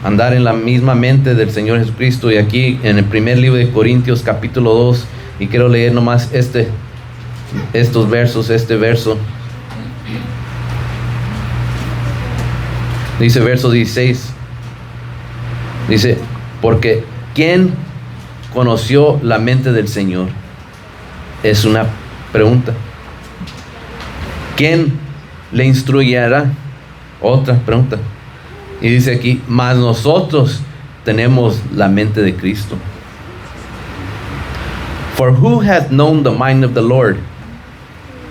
andar en la misma mente del Señor Jesucristo. Y aquí en el primer libro de Corintios capítulo 2, y quiero leer nomás estos versos, este verso. Dice verso 16, dice, porque ¿quién conoció la mente del Señor? Es una pregunta. ¿Quién le instruyera? Otra pregunta. Y dice aquí, mas nosotros tenemos la mente de Cristo. For who hath known the mind of the Lord,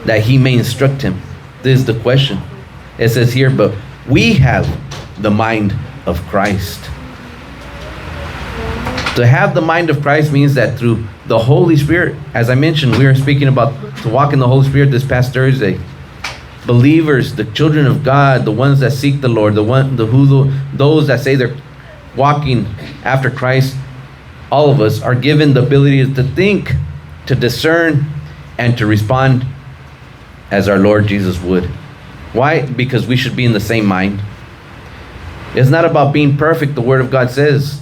that he may instruct him? This is the question. It says here, but we have the mind of Christ. To have the mind of Christ means that through the Holy Spirit, as I mentioned, we were speaking about to walk in the Holy Spirit this past Thursday. Believers, the children of God, the ones that seek the Lord, those that say they're walking after Christ, all of us are given the ability to think, to discern, and to respond as our Lord Jesus would. Why? Because we should be in the same mind. It's not about being perfect, the Word of God says,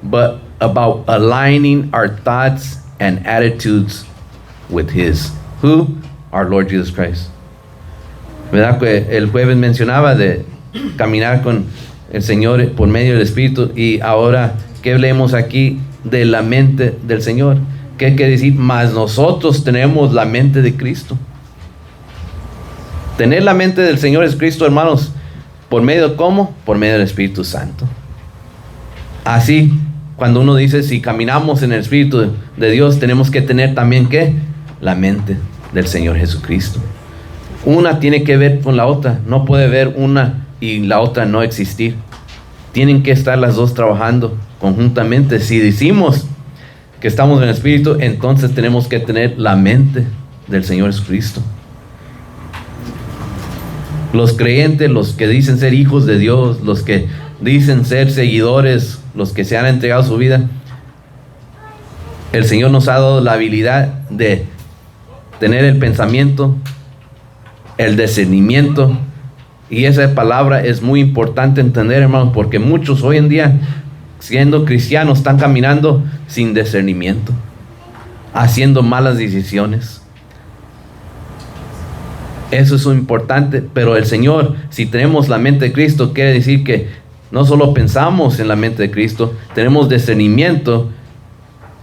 but about aligning our thoughts and attitudes with His. Who? Our Lord Jesus Christ. ¿Verdad? Que el jueves mencionaba de caminar con el Señor por medio del Espíritu, y ahora, ¿qué leemos aquí de la mente del Señor? ¿Qué quiere decir? Mas nosotros tenemos la mente de Cristo. Tener la mente del Señor es Cristo, hermanos. ¿Por medio cómo? Por medio del Espíritu Santo. Así, cuando uno dice, si caminamos en el Espíritu de Dios, tenemos que tener también, ¿qué? La mente del Señor Jesucristo. Una tiene que ver con la otra. No puede ver una y la otra no existir. Tienen que estar las dos trabajando conjuntamente. Si decimos que estamos en el Espíritu, entonces tenemos que tener la mente del Señor Jesucristo. Los creyentes, los que dicen ser hijos de Dios, los que dicen ser seguidores, los que se han entregado su vida, el Señor nos ha dado la habilidad de tener el pensamiento, el discernimiento, y esa palabra es muy importante entender, hermanos, porque muchos hoy en día, siendo cristianos, están caminando sin discernimiento, haciendo malas decisiones. Eso es importante, pero el Señor, si tenemos la mente de Cristo, quiere decir que no solo pensamos en la mente de Cristo, tenemos discernimiento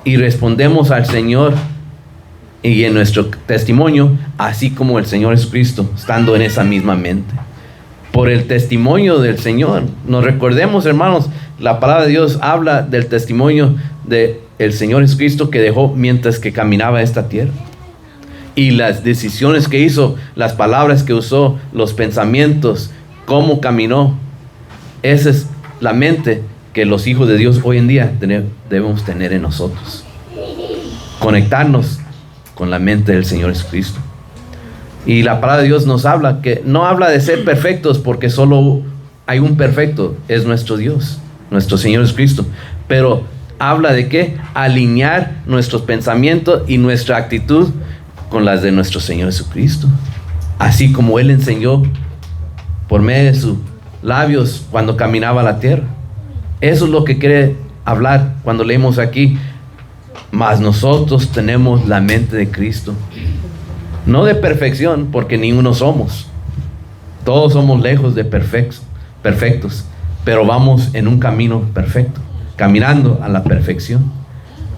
y respondemos al Señor y en nuestro testimonio, así como el Señor Jesucristo, estando en esa misma mente. Por el testimonio del Señor. Nos recordemos, hermanos, la palabra de Dios habla del testimonio del Señor Jesucristo que dejó mientras que caminaba esta tierra. Y las decisiones que hizo, las palabras que usó, los pensamientos, cómo caminó. Esa es la mente que los hijos de Dios hoy en día debemos tener en nosotros. Conectarnos con la mente del Señor Jesucristo. Y la palabra de Dios nos habla que no habla de ser perfectos, porque solo hay un perfecto, es nuestro Dios, nuestro Señor Jesucristo. Pero habla de qué? Alinear nuestros pensamientos y nuestra actitud con las de nuestro Señor Jesucristo, así como Él enseñó por medio de sus labios cuando caminaba la tierra. Eso es lo que quiere hablar cuando leemos aquí, mas nosotros tenemos la mente de Cristo. No de perfección, porque ninguno somos. Todos somos lejos de perfectos, pero vamos en un camino perfecto, caminando a la perfección.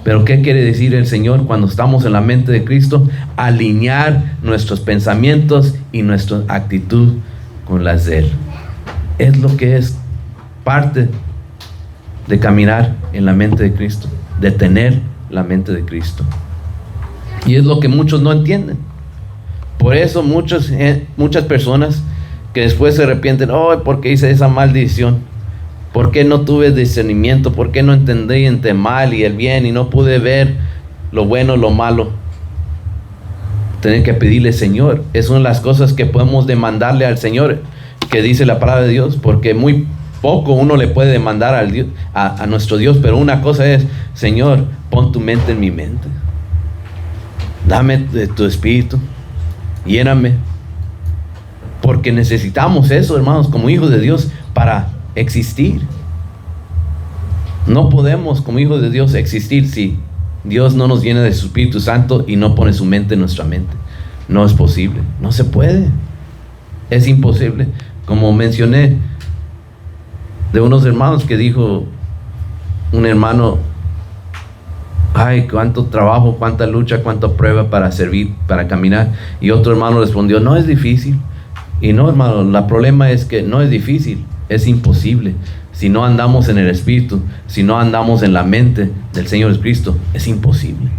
Pero ¿qué quiere decir el Señor cuando estamos en la mente de Cristo? Alinear nuestros pensamientos y nuestra actitud con las de Él. Es lo que es parte de caminar en la mente de Cristo, de tener la mente de Cristo. Y es lo que muchos no entienden. Por eso muchas personas que después se arrepienten, ¿por qué hice esa maldición? ¿Por qué no tuve discernimiento? ¿Por qué no entendí entre el mal y el bien y no pude ver lo bueno, lo malo? Tener que pedirle, Señor, es una de las cosas que podemos demandarle al Señor, que dice la palabra de Dios, porque muy poco uno le puede demandar a nuestro Dios, pero una cosa es, Señor, pon tu mente en mi mente. Dame de tu espíritu, lléname. Porque necesitamos eso, hermanos, como hijos de Dios, para existir. No podemos, como hijos de Dios, existir si Dios no nos llena de su Espíritu Santo y no pone su mente en nuestra mente. No es posible, no se puede. Es imposible. Como mencioné de unos hermanos que dijo un hermano, ay, cuánto trabajo, cuánta lucha, cuánta prueba para servir, para caminar. Y otro hermano respondió, no es difícil. Y no, hermano, el problema es que no es difícil, es imposible. Si no andamos en el Espíritu, si no andamos en la mente del Señor Jesucristo, es imposible.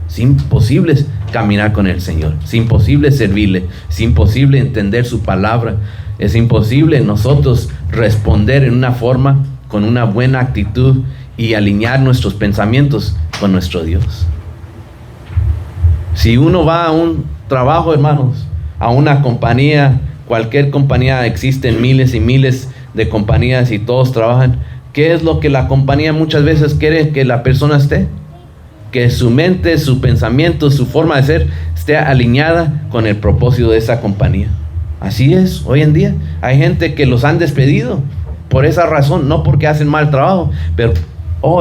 Es imposible caminar con el Señor, es imposible servirle, es imposible entender su palabra, es imposible nosotros responder en una forma, con una buena actitud y alinear nuestros pensamientos con nuestro Dios. Si uno va a un trabajo, hermanos, a una compañía, cualquier compañía, existen miles y miles de compañías y todos trabajan, ¿qué es lo que la compañía muchas veces quiere que la persona esté? Que su mente, su pensamiento, su forma de ser esté alineada con el propósito de esa compañía. Así es, hoy en día hay gente que los han despedido por esa razón, no porque hacen mal trabajo, pero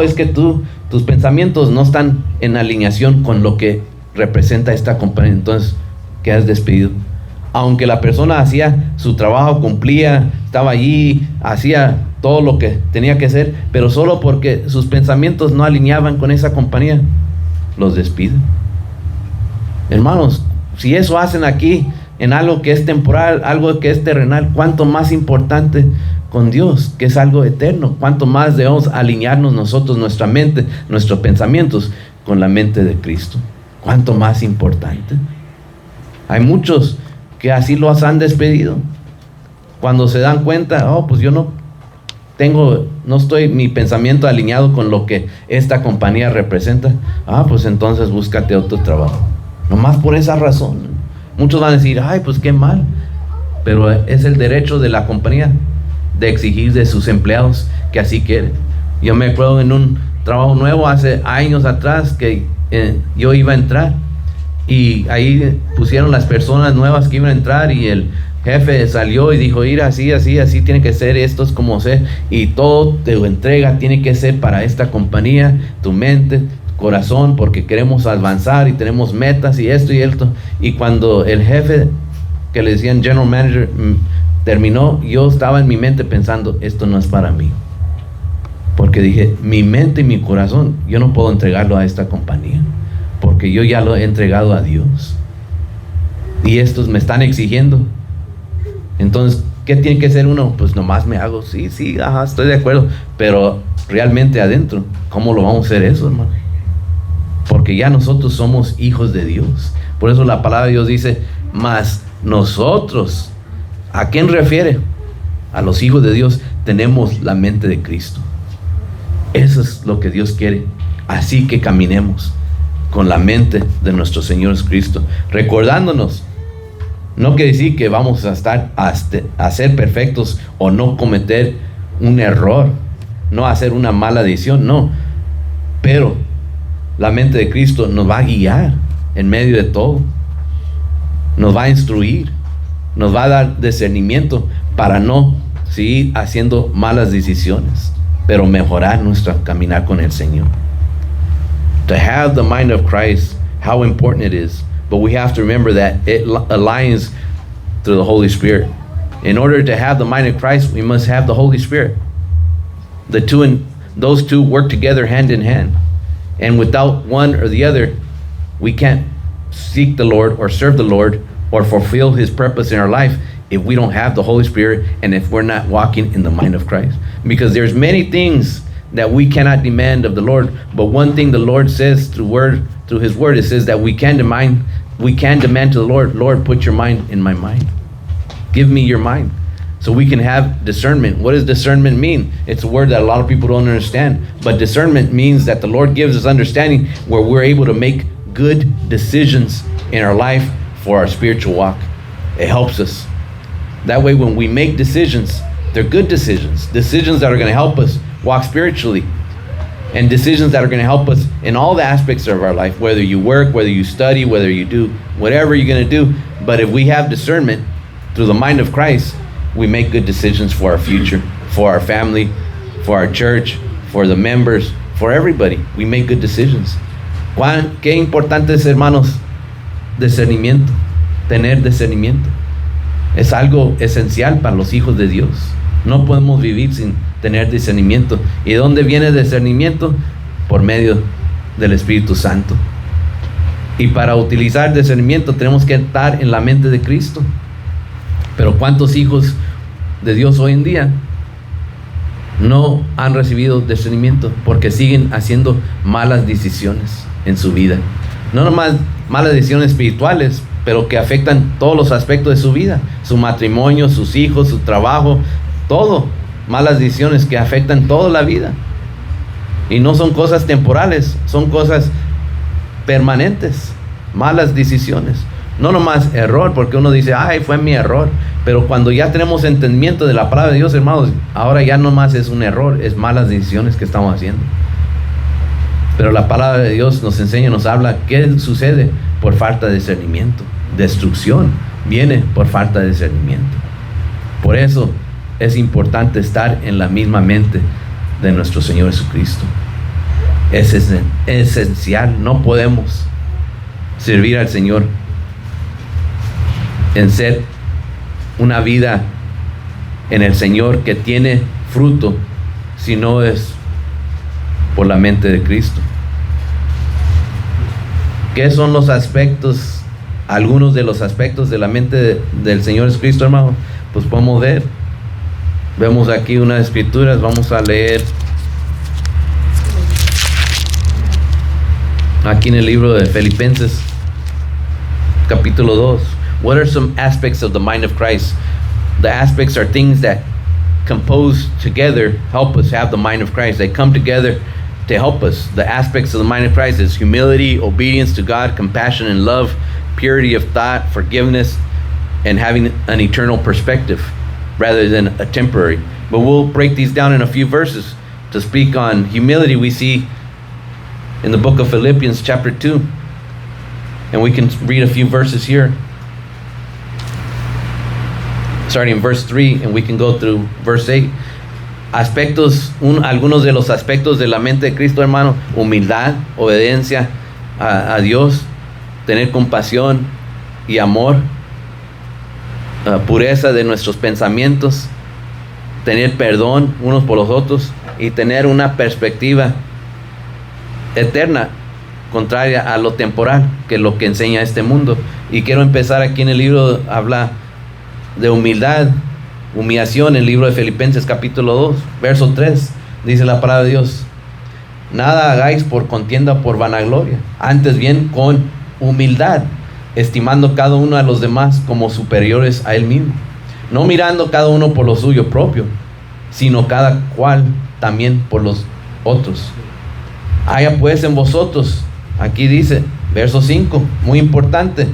es que tus pensamientos no están en alineación con lo que representa esta compañía, entonces quedas despedido. Aunque la persona hacía su trabajo, cumplía, estaba allí, hacía todo lo que tenía que hacer, pero solo porque sus pensamientos no alineaban con esa compañía, los despiden. Hermanos, si eso hacen aquí en algo que es temporal, algo que es terrenal, cuánto más importante con Dios, que es algo eterno, cuánto más debemos alinearnos nosotros, nuestra mente, nuestros pensamientos con la mente de Cristo. Cuánto más importante. Hay muchos que así los han despedido. Cuando se dan cuenta, pues yo no estoy mi pensamiento alineado con lo que esta compañía representa. Pues entonces búscate otro trabajo. Nomás por esa razón. Muchos van a decir, pues qué mal. Pero es el derecho de la compañía de exigir de sus empleados que así quieren. Yo me acuerdo en un trabajo nuevo hace años atrás que yo iba a entrar. Y ahí pusieron las personas nuevas que iban a entrar y el jefe salió y dijo, mira, así tiene que ser, esto es como ser, y todo te entrega, tiene que ser para esta compañía, tu mente, tu corazón, porque queremos avanzar y tenemos metas y esto y esto. Y cuando el jefe, que le decían general manager, terminó, yo estaba en mi mente pensando, esto no es para mí. Porque dije, mi mente y mi corazón, yo no puedo entregarlo a esta compañía, porque yo ya lo he entregado a Dios. Y estos me están exigiendo. Entonces, ¿qué tiene que ser uno? Pues nomás me hago, sí, estoy de acuerdo. Pero realmente adentro, ¿cómo lo vamos a hacer eso, hermano? Porque ya nosotros somos hijos de Dios. Por eso la palabra de Dios dice, mas nosotros, ¿a quién refiere? A los hijos de Dios, tenemos la mente de Cristo. Eso es lo que Dios quiere. Así que caminemos con la mente de nuestro Señor Jesucristo, recordándonos, no quiere decir que vamos a estar a ser perfectos o no cometer un error, no hacer una mala decisión, no, pero la mente de Cristo nos va a guiar en medio de todo, nos va a instruir, nos va a dar discernimiento para no seguir haciendo malas decisiones, pero mejorar nuestro caminar con el Señor. To have the mind of Christ, how important it is. But we have to remember that it aligns through the Holy Spirit. In order to have the mind of Christ, we must have the Holy Spirit. Those two work together hand in hand. And without one or the other, we can't seek the Lord or serve the Lord or fulfill His purpose in our life if we don't have the Holy Spirit and if we're not walking in the mind of Christ. Because there's many things that we cannot demand of the Lord, but one thing the Lord says through His word, it says that we can demand to the Lord, put your mind in my mind. Give me your mind. So we can have discernment. What does discernment mean? It's a word that a lot of people don't understand. But discernment means that the Lord gives us understanding where we're able to make good decisions in our life for our spiritual walk. It helps us. That way when we make decisions, they're good decisions. Decisions that are going to help us walk spiritually. And decisions that are going to help us in all the aspects of our life, whether you work, whether you study, whether you do whatever you're going to do. But if we have discernment through the mind of Christ, we make good decisions for our future, for our family, for our church, for the members, for everybody. We make good decisions. Qué importante es, hermanos, discernimiento, tener discernimiento. Es algo esencial para los hijos de Dios. No podemos vivir sin tener discernimiento. ¿Y de dónde viene el discernimiento? Por medio del Espíritu Santo. Y para utilizar discernimiento tenemos que estar en la mente de Cristo. Pero ¿cuántos hijos de Dios hoy en día no han recibido discernimiento? Porque siguen haciendo malas decisiones en su vida. No nomás malas decisiones espirituales, pero que afectan todos los aspectos de su vida. Su matrimonio, sus hijos, su trabajo, todo. Malas decisiones que afectan toda la vida. Y no son cosas temporales, son cosas permanentes. Malas decisiones. No nomás error, porque uno dice, ay, fue mi error. Pero cuando ya tenemos entendimiento de la palabra de Dios, hermanos, ahora ya no más es un error, es malas decisiones que estamos haciendo. Pero la palabra de Dios nos enseña, nos habla qué sucede por falta de discernimiento. Destrucción viene por falta de discernimiento. Por eso es importante estar en la misma mente de nuestro Señor Jesucristo. Es esencial. No podemos servir al Señor en ser una vida en el Señor que tiene fruto si no es por la mente de Cristo. ¿Qué son los aspectos, algunos de los aspectos de la mente del Señor Jesucristo, hermano? Pues podemos ver. Vemos aquí unas escrituras, vamos a leer aquí en el libro de Filipenses, capítulo 2. What are some aspects of the mind of Christ? The aspects are things that compose together, help us have the mind of Christ. They come together to help us. The aspects of the mind of Christ is humility, obedience to God, compassion and love, purity of thought, forgiveness, and having an eternal perspective rather than a temporary. But we'll break these down in a few verses. To speak on humility, we see in the book of Philippians chapter 2. And we can read a few verses here. Starting in verse 3, and we can go through verse 8. Algunos de los aspectos de la mente de Cristo, hermano: humildad, obediencia a Dios, tener compasión y amor, pureza de nuestros pensamientos, tener perdón unos por los otros y tener una perspectiva eterna, contraria a lo temporal, que es lo que enseña este mundo. Y quiero empezar aquí en el libro, habla de humildad, humillación, en el libro de Filipenses capítulo 2, verso 3, dice la palabra de Dios: nada hagáis por contienda o por vanagloria, antes bien con humildad, estimando cada uno a los demás como superiores a él mismo, no mirando cada uno por lo suyo propio, sino cada cual también por los otros. Haya pues en vosotros, aquí dice, verso 5, muy importante: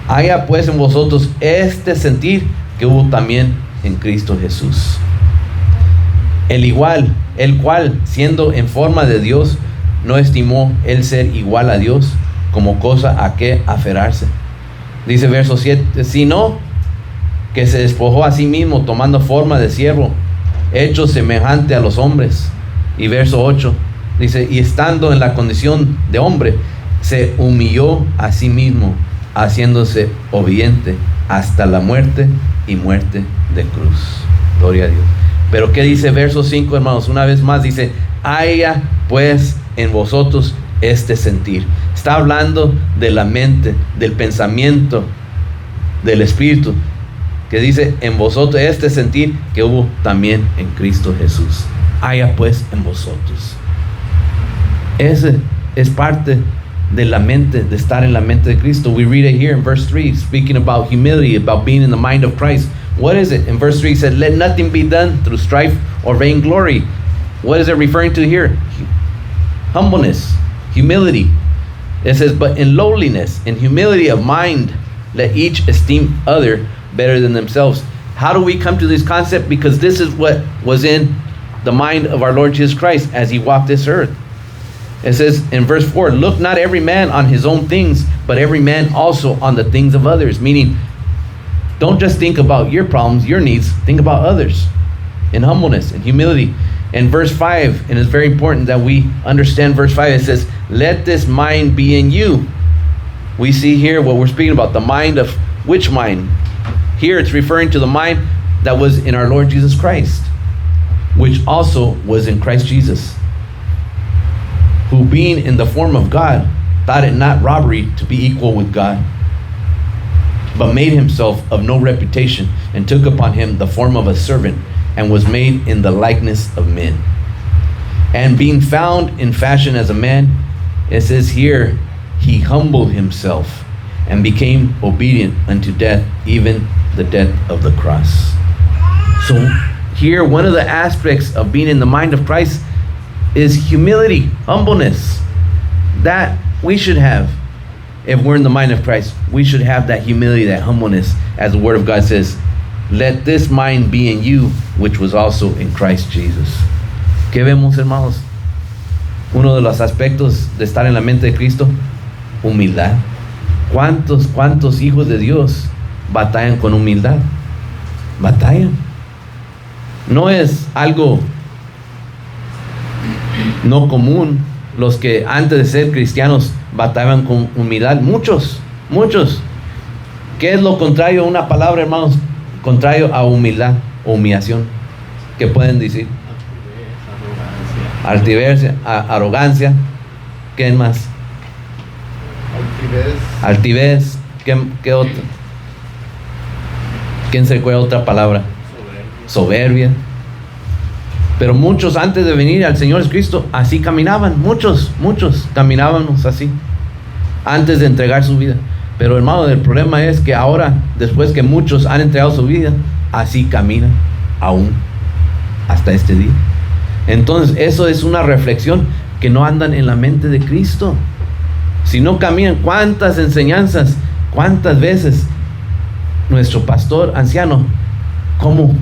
haya pues en vosotros este sentir que hubo también en Cristo Jesús, el cual, siendo en forma de Dios, no estimó el ser igual a Dios como cosa a que aferrarse. Dice verso 7, sino que se despojó a sí mismo, tomando forma de siervo, hecho semejante a los hombres. Y verso 8 dice: y estando en la condición de hombre, se humilló a sí mismo, haciéndose obediente hasta la muerte y muerte de cruz. Gloria a Dios. Pero ¿qué dice verso 5, hermanos? Una vez más dice: haya pues en vosotros este sentir. Está hablando de la mente, del pensamiento, del espíritu, que dice en vosotros este sentir que hubo también en Cristo Jesús. Haya pues en vosotros. Ese es parte de la mente, de estar en la mente de Cristo. We read it here in verse 3, speaking about humility, about being in the mind of Christ. What is it? In verse 3 it said, let nothing be done through strife or vainglory. What is it referring to here? Humbleness, humility. It says, but in lowliness, in humility of mind, let each esteem other better than themselves. How do we come to this concept? Because this is what was in the mind of our Lord Jesus Christ as he walked this earth. It says in verse 4, look not every man on his own things, but every man also on the things of others. Meaning, don't just think about your problems, your needs, think about others in humbleness and humility. In verse 5, and it's very important that we understand verse 5, it says, let this mind be in you. We see here what we're speaking about, the mind of which mind? Here it's referring to the mind that was in our Lord Jesus Christ, which also was in Christ Jesus, who being in the form of God, thought it not robbery to be equal with God, but made himself of no reputation, and took upon him the form of a servant, and was made in the likeness of men. And being found in fashion as a man, it says here, he humbled himself and became obedient unto death, even the death of the cross. So here, one of the aspects of being in the mind of Christ is humility, humbleness, that we should have. If we're in the mind of Christ, we should have that humility, that humbleness, as the Word of God says, let this mind be in you, which was also in Christ Jesus. ¿Qué vemos, hermanos? Uno de los aspectos de estar en la mente de Cristo, humildad. ¿Cuántos hijos de Dios batallan con humildad? Batallan. No es algo no común. Los que antes de ser cristianos batallaban con humildad. Muchos. ¿Qué es lo contrario a una palabra, hermanos? Contrario a humildad o humillación. ¿Qué pueden decir? Altivez, arrogancia. ¿Qué más? Altivez. ¿Qué otra? ¿Quién se acuerda otra palabra? Soberbia. Pero muchos antes de venir al Señor Jesucristo así caminaban, muchos caminábamos así antes de entregar su vida. Pero hermano, el problema es que ahora, después que muchos han entregado su vida, así caminan aún hasta este día. Entonces eso es una reflexión, que no andan en la mente de Cristo. Si no caminan, cuántas enseñanzas, cuántas veces nuestro pastor anciano, cómo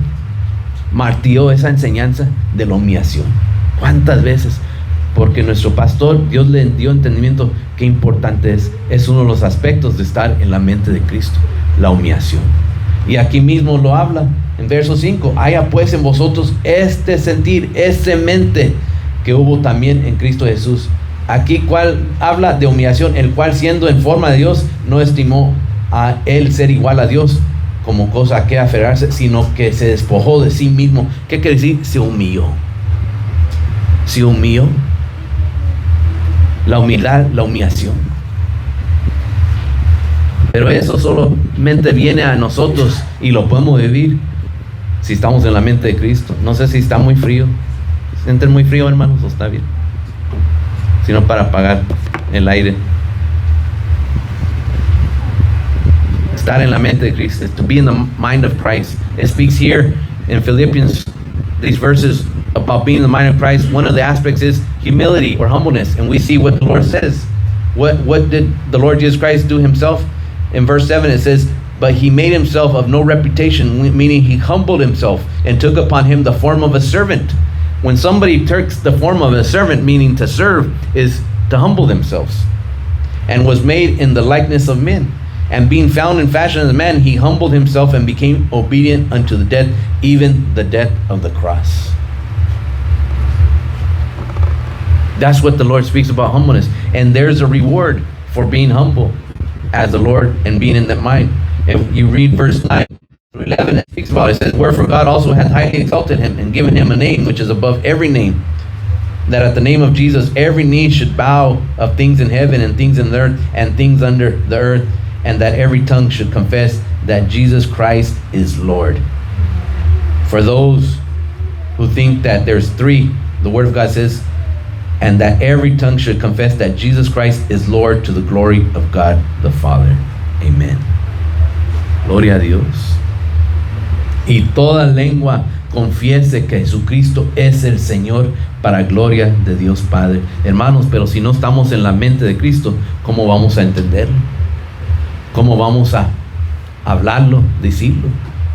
martilló esa enseñanza de la humillación. ¿Cuántas veces? Porque nuestro pastor, Dios le dio entendimiento qué importante es uno de los aspectos de estar en la mente de Cristo, la humillación. Y aquí mismo lo habla en verso 5, haya pues en vosotros este sentir, esta mente que hubo también en Cristo Jesús. Aquí cual habla de humillación, el cual siendo en forma de Dios, no estimó a él ser igual a Dios como cosa a que aferrarse, sino que se despojó de sí mismo. ¿Qué quiere decir? Se humilló. Se humilló. La humildad, la humillación. Pero eso solamente viene a nosotros y lo podemos vivir si estamos en la mente de Cristo. No sé si está muy frío. ¿Sienten muy frío, hermanos? ¿O está bien? Sino para apagar el aire. Estar en la mente de Cristo, to be in the mind of Christ. It speaks here in Philippians, these verses about being in the mind of Christ. One of the aspects is humility or humbleness, and we see what the Lord says. What did the Lord Jesus Christ do himself? In verse 7 it says, but he made himself of no reputation, meaning he humbled himself and took upon him the form of a servant. When somebody takes the form of a servant, meaning to serve, is to humble themselves, and was made in the likeness of men. And being found in fashion as a man, he humbled himself and became obedient unto the death, even the death of the cross. That's what the Lord speaks about, humbleness. And there's a reward for being humble as the Lord and being in that mind. If you read verse 9 through 11, it speaks about it. It says, wherefore God also hath highly exalted him and given him a name which is above every name, that at the name of Jesus every knee should bow, of things in heaven and things in the earth and things under the earth, and that every tongue should confess that Jesus Christ is Lord. For those who think that there's three, the Word of God says, and that every tongue should confess that Jesus Christ is Lord, to the glory of God the Father. Amen. Gloria a Dios. Y toda lengua confiese que Jesucristo es el Señor, para gloria de Dios Padre. Hermanos, pero si no estamos en la mente de Cristo, ¿cómo vamos a entenderlo? ¿Cómo vamos a hablarlo, decirlo?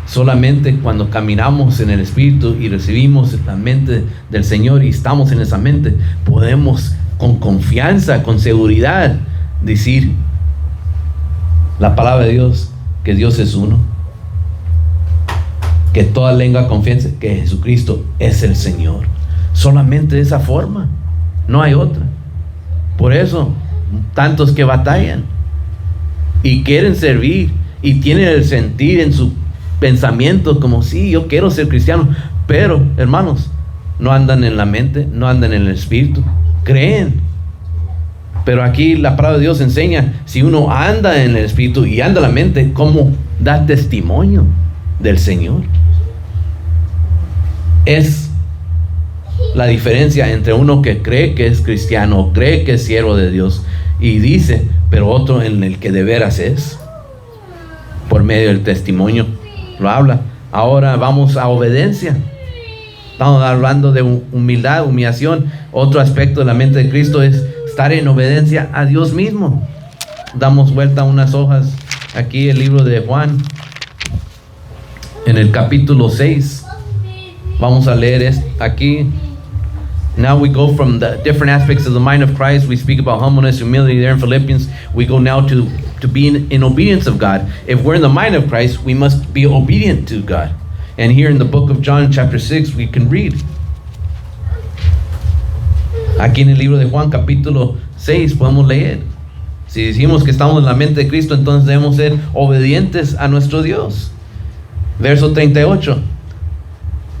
Solamente cuando caminamos en el Espíritu y recibimos la mente del Señor y estamos en esa mente, podemos con confianza, con seguridad decir la palabra de Dios, que Dios es uno, que toda lengua confiese que Jesucristo es el Señor. Solamente de esa forma, no hay otra. Por eso, tantos que batallan y quieren servir y tienen el sentir en su pensamiento como sí, yo quiero ser cristiano, pero hermanos, no andan en la mente, no andan en el espíritu, creen. Pero aquí la palabra de Dios enseña, si uno anda en el espíritu y anda en la mente, cómo da testimonio del Señor. Es la diferencia entre uno que cree que es cristiano, cree que es siervo de Dios y dice, pero otro en el que de veras es, por medio del testimonio lo habla. Ahora vamos a obediencia. Estamos hablando de humildad, humillación. Otro aspecto de la mente de Cristo es estar en obediencia a Dios mismo. Damos vuelta a unas hojas aquí, el libro de Juan, en el capítulo 6. Vamos a leer aquí. Now we go from the different aspects of the mind of Christ. We speak about humbleness, humility there in Philippians. We go now to being in obedience of God. If we're in the mind of Christ, we must be obedient to God. And here in the book of John chapter 6, we can read. Aquí en el libro de Juan capítulo 6 podemos leer. Si decimos que estamos en la mente de Cristo, entonces debemos ser obedientes a nuestro Dios. Verso 38.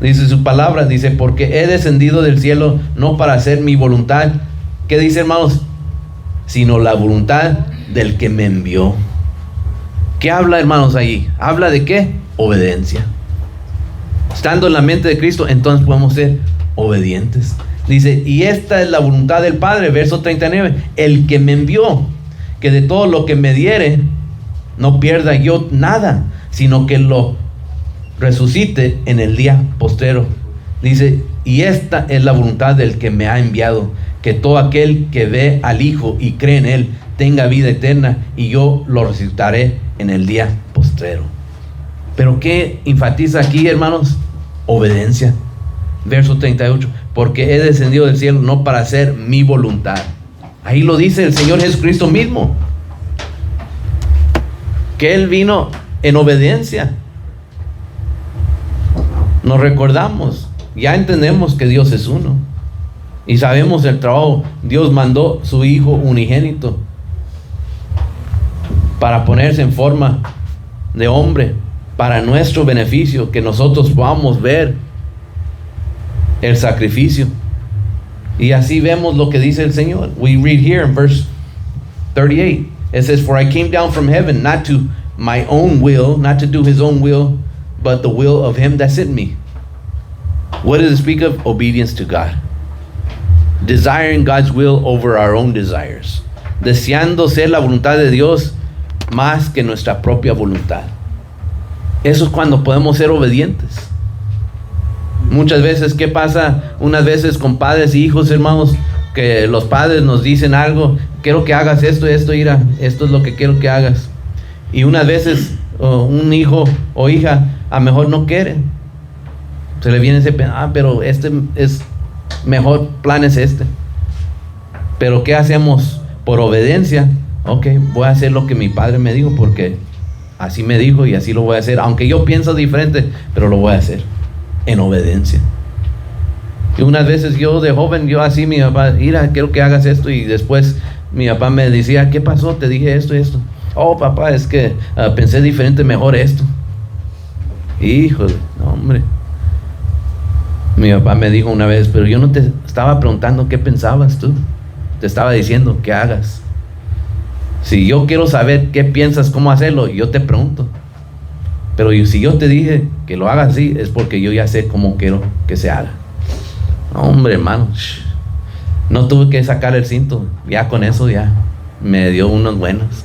Dice su palabra, dice, porque he descendido del cielo no para hacer mi voluntad. ¿Qué dice, hermanos? Sino la voluntad del que me envió. ¿Qué habla, hermanos, ahí? ¿Habla de qué? Obediencia. Estando en la mente de Cristo, entonces podemos ser obedientes. Dice, y esta es la voluntad del Padre, verso 39, el que me envió, que de todo lo que me diere, no pierda yo nada, sino que lo resucite en el día postrero. Dice, y esta es la voluntad del que me ha enviado, que todo aquel que ve al Hijo y cree en Él tenga vida eterna, y yo lo resucitaré en el día postrero. Pero ¿qué enfatiza aquí, hermanos? Obediencia. Verso 38, porque he descendido del cielo no para hacer mi voluntad. Ahí lo dice el Señor Jesucristo mismo, que Él vino en obediencia. Nos recordamos, ya entendemos que Dios es uno y sabemos el trabajo. Dios mandó su Hijo unigénito para ponerse en forma de hombre para nuestro beneficio, que nosotros podamos ver el sacrificio. Y así vemos lo que dice el Señor. We read here in verse 38. It says, for I came down from heaven not to my own will, not to do his own will, but the will of him that sent me. What does it speak of? Obedience to God. Desiring God's will over our own desires. Deseando ser la voluntad de Dios más que nuestra propia voluntad. Eso es cuando podemos ser obedientes. Muchas veces, ¿qué pasa? Unas veces con padres y hijos, hermanos, que los padres nos dicen algo, quiero que hagas esto, mira, esto es lo que quiero que hagas. Y unas veces un hijo o hija a lo mejor no quiere. Se le viene ese, pero este es mejor, plan es este. Pero ¿qué hacemos? Por obediencia, ok, voy a hacer lo que mi padre me dijo porque así me dijo y así lo voy a hacer. Aunque yo pienso diferente, pero lo voy a hacer en obediencia. Y unas veces yo de joven, yo así, mi papá, mira, quiero que hagas esto, y después mi papá me decía, ¿qué pasó? Te dije esto y esto. Oh, papá, es que pensé diferente, mejor esto. Híjole, no, hombre. Mi papá me dijo una vez, pero yo no te estaba preguntando qué pensabas tú, te estaba diciendo que hagas. Si yo quiero saber qué piensas, cómo hacerlo, yo te pregunto. Pero si yo te dije que lo hagas así, es porque yo ya sé cómo quiero que se haga. Hombre, hermano, no tuve que sacar el cinto, ya con eso ya me dio unos buenos.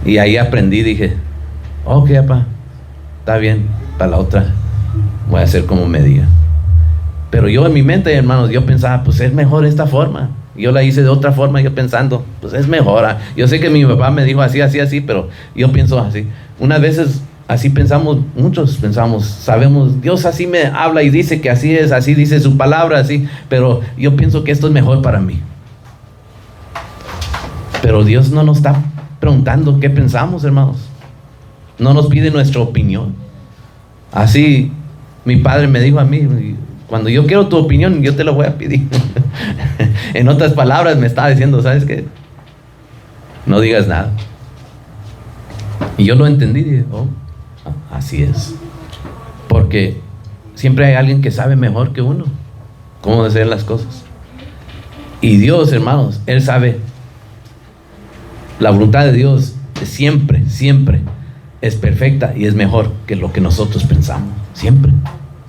Y ahí aprendí, dije, ok, papá, está bien, para la otra voy a hacer como me diga. Pero yo en mi mente, hermanos, yo pensaba, pues es mejor esta forma. Yo la hice de otra forma, yo pensando, pues es mejor. Yo sé que mi papá me dijo así, así, así, pero yo pienso así. Unas veces así pensamos, muchos pensamos, sabemos, Dios así me habla y dice que así es, así dice su palabra, así, pero yo pienso que esto es mejor para mí. Pero Dios no nos está preguntando qué pensamos, hermanos. No nos pide nuestra opinión. Así mi padre me dijo a mí, Cuando yo quiero tu opinión, yo te la voy a pedir. En otras palabras, me estaba diciendo, ¿sabes qué? No digas nada. Y yo lo entendí y dije, oh, así es. Porque siempre hay alguien que sabe mejor que uno cómo hacer las cosas. Y Dios, hermanos, Él sabe. La voluntad de Dios siempre, siempre es perfecta y es mejor que lo que nosotros pensamos. Siempre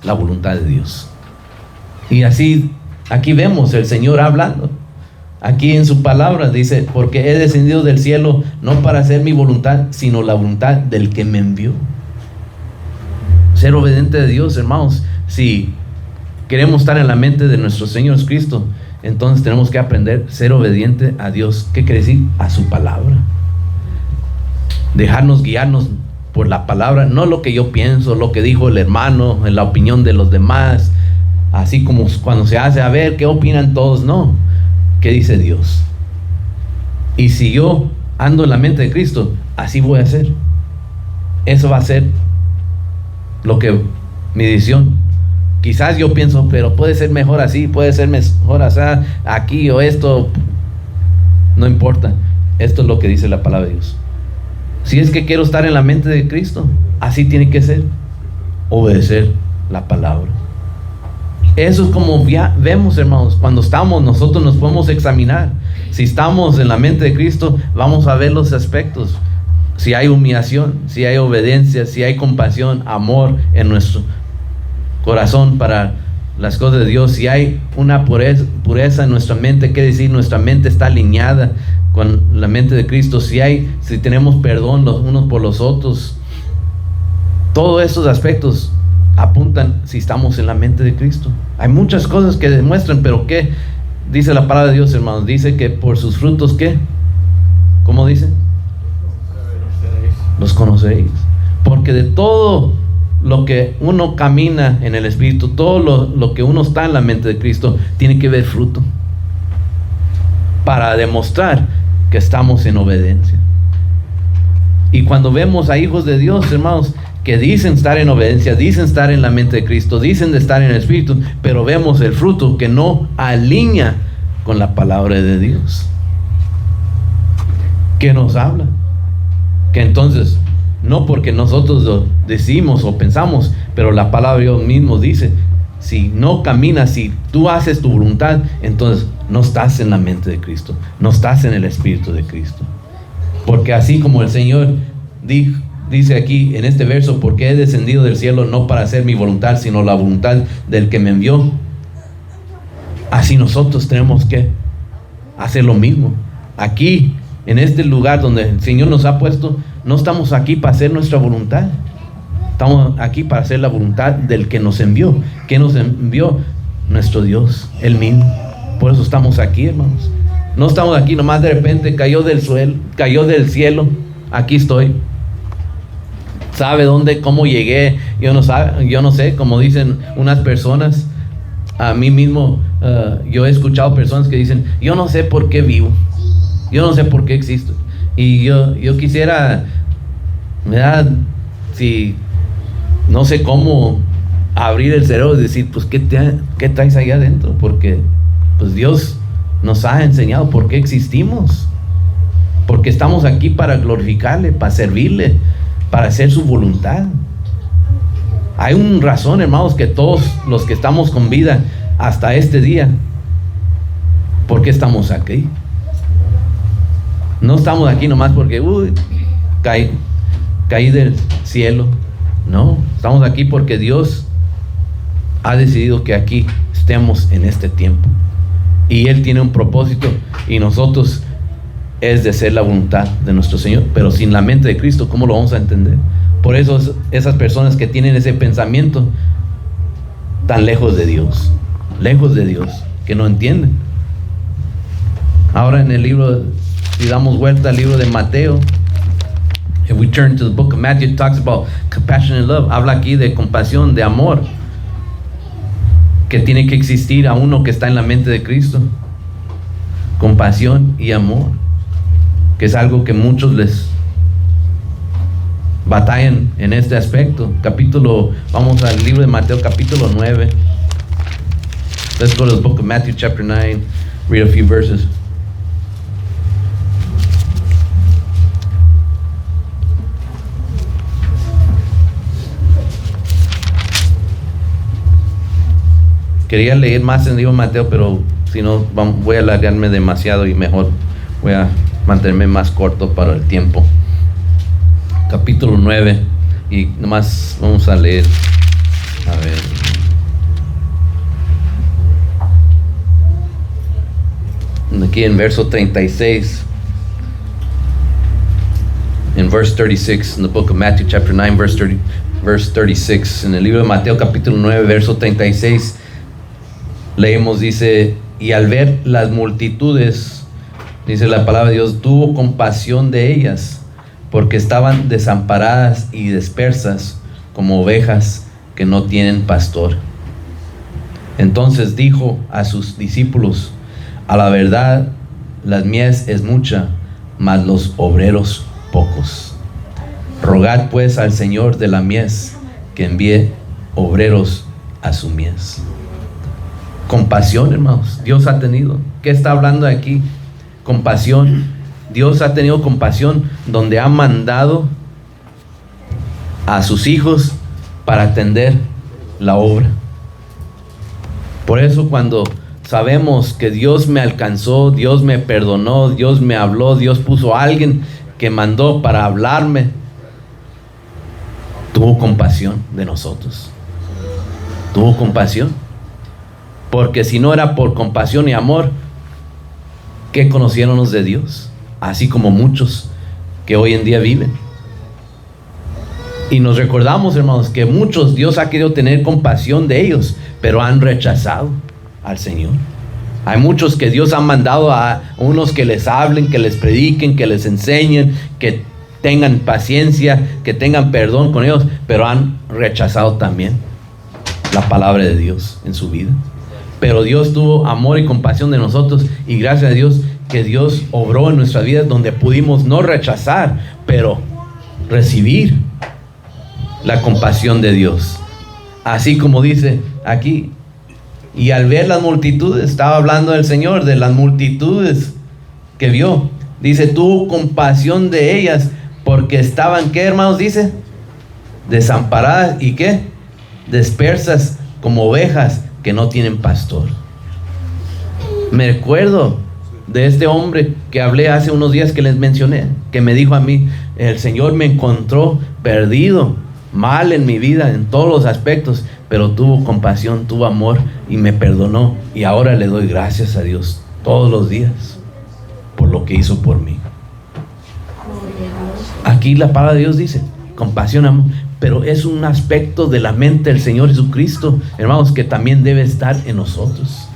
la voluntad de Dios. Y así, aquí vemos el Señor hablando. Aquí en su palabra dice, porque he descendido del cielo no para hacer mi voluntad, sino la voluntad del que me envió. Ser obediente de Dios, hermanos. Si queremos estar en la mente de nuestro Señor Jesucristo, entonces tenemos que aprender a ser obediente a Dios. ¿Qué quiere decir? A su palabra. Dejarnos guiarnos por la palabra, no lo que yo pienso, lo que dijo el hermano, en la opinión de los demás, así como cuando se hace a ver qué opinan todos. No, ¿qué dice Dios? Y si yo ando en la mente de Cristo, así voy a hacer. Eso va a ser lo que mi decisión. Quizás yo pienso, pero puede ser mejor así, puede ser mejor así, aquí o esto. No importa. Esto es lo que dice la palabra de Dios. Si es que quiero estar en la mente de Cristo, así tiene que ser. Obedecer la palabra. Eso es como vemos, hermanos, cuando estamos, nosotros nos podemos examinar. Si estamos en la mente de Cristo, vamos a ver los aspectos. Si hay humillación, si hay obediencia, si hay compasión, amor en nuestro corazón para las cosas de Dios, si hay una pureza en nuestra mente, quiere decir nuestra mente está alineada con la mente de Cristo, si tenemos perdón los unos por los otros, todos esos aspectos apuntan si estamos en la mente de Cristo. Hay muchas cosas que demuestran, pero ¿qué dice la palabra de Dios, hermanos? Dice que por sus frutos, ¿qué? ¿Cómo dice? Los conoceréis. Porque de todo lo que uno camina en el Espíritu, todo lo que uno está en la mente de Cristo, tiene que ver fruto para demostrar que estamos en obediencia. Y cuando vemos a hijos de Dios, hermanos, que dicen estar en obediencia, dicen estar en la mente de Cristo, dicen de estar en el Espíritu, pero vemos el fruto que no alinea con la palabra de Dios, que nos habla, que entonces no porque nosotros lo decimos o pensamos, pero la palabra de Dios mismo dice, si no caminas, si tú haces tu voluntad, entonces no estás en la mente de Cristo, no estás en el Espíritu de Cristo. Porque así como el Señor dice aquí en este verso, porque he descendido del cielo no para hacer mi voluntad, sino la voluntad del que me envió, así nosotros tenemos que hacer lo mismo. Aquí, en este lugar donde el Señor nos ha puesto, no estamos aquí para hacer nuestra voluntad. Estamos aquí para hacer la voluntad del que nos envió. ¿Qué nos envió? Nuestro Dios, Él mismo. Por eso estamos aquí, hermanos. No estamos aquí nomás de repente, cayó del cielo, aquí estoy. ¿Sabe dónde, cómo llegué? Yo no sé, como dicen unas personas. A mí mismo, yo he escuchado personas que dicen, yo no sé por qué vivo. Yo no sé por qué existo. Y yo quisiera, si no sé cómo abrir el cerebro y decir, pues ¿qué traes allá adentro? Porque pues Dios nos ha enseñado por qué existimos. Porque estamos aquí para glorificarle, para servirle, para hacer su voluntad. Hay una razón, hermanos, que todos los que estamos con vida hasta este día, ¿por qué estamos aquí? No estamos aquí nomás porque caí del cielo. No, estamos aquí porque Dios ha decidido que aquí estemos en este tiempo. Y Él tiene un propósito y nosotros es de hacer la voluntad de nuestro Señor. Pero sin la mente de Cristo, ¿cómo lo vamos a entender? Por eso esas personas que tienen ese pensamiento tan lejos de Dios, que no entienden. Ahora en el libro, si damos vuelta al libro de Mateo, if we turn to the book of Matthew, it talks about compassion and love. Habla aquí de compasión, de amor, que tiene que existir a uno que está en la mente de Cristo. Compasión y amor, que es algo que muchos les batallan en este aspecto. Vamos al libro de Mateo capítulo 9. Let's go to the book of Matthew chapter 9, read a few verses. Quería leer más en el libro de Mateo, pero si no voy a alargarme demasiado y mejor voy a mantenerme más corto para el tiempo. Capítulo 9, y nomás vamos a leer, a ver, aquí en verso 36, en verse 36, in the book of Matthew chapter 9, verse 36, en el libro de Mateo capítulo 9, verso 36, leemos, dice, y al ver las multitudes, dice la palabra de Dios, tuvo compasión de ellas, porque estaban desamparadas y dispersas como ovejas que no tienen pastor. Entonces dijo a sus discípulos, a la verdad, la mies es mucha, mas los obreros pocos. Rogad pues al Señor de la mies que envíe obreros a su mies. Compasión, hermanos, Dios ha tenido. ¿Qué está hablando aquí? Compasión. Dios ha tenido compasión donde ha mandado a sus hijos para atender la obra. Por eso cuando sabemos que Dios me alcanzó, Dios me perdonó, Dios me habló, Dios puso a alguien que mandó para hablarme, tuvo compasión de nosotros. Tuvo compasión. Porque si no era por compasión y amor, ¿qué conociéronnos de Dios? Así como muchos que hoy en día viven. Y nos recordamos, hermanos, que muchos Dios ha querido tener compasión de ellos, pero han rechazado al Señor. Hay muchos que Dios ha mandado a unos que les hablen, que les prediquen, que les enseñen, que tengan paciencia, que tengan perdón con ellos, pero han rechazado también la palabra de Dios en su vida. Pero Dios tuvo amor y compasión de nosotros, y gracias a Dios que Dios obró en nuestras vidas donde pudimos no rechazar, pero recibir la compasión de Dios. Así como dice aquí, y al ver las multitudes, estaba hablando del Señor, de las multitudes que vio, dice, tuvo compasión de ellas, porque estaban, ¿qué, hermanos? Dice, desamparadas y ¿qué? Dispersas como ovejas que no tienen pastor. Me recuerdo de este hombre que hablé hace unos días, que les mencioné, que me dijo a mí, el Señor me encontró perdido, mal en mi vida, en todos los aspectos, pero tuvo compasión, tuvo amor y me perdonó, y ahora le doy gracias a Dios todos los días por lo que hizo por mí. Aquí la palabra de Dios dice compasión, amor, pero es un aspecto de la mente del Señor Jesucristo, hermanos, que también debe estar en nosotros.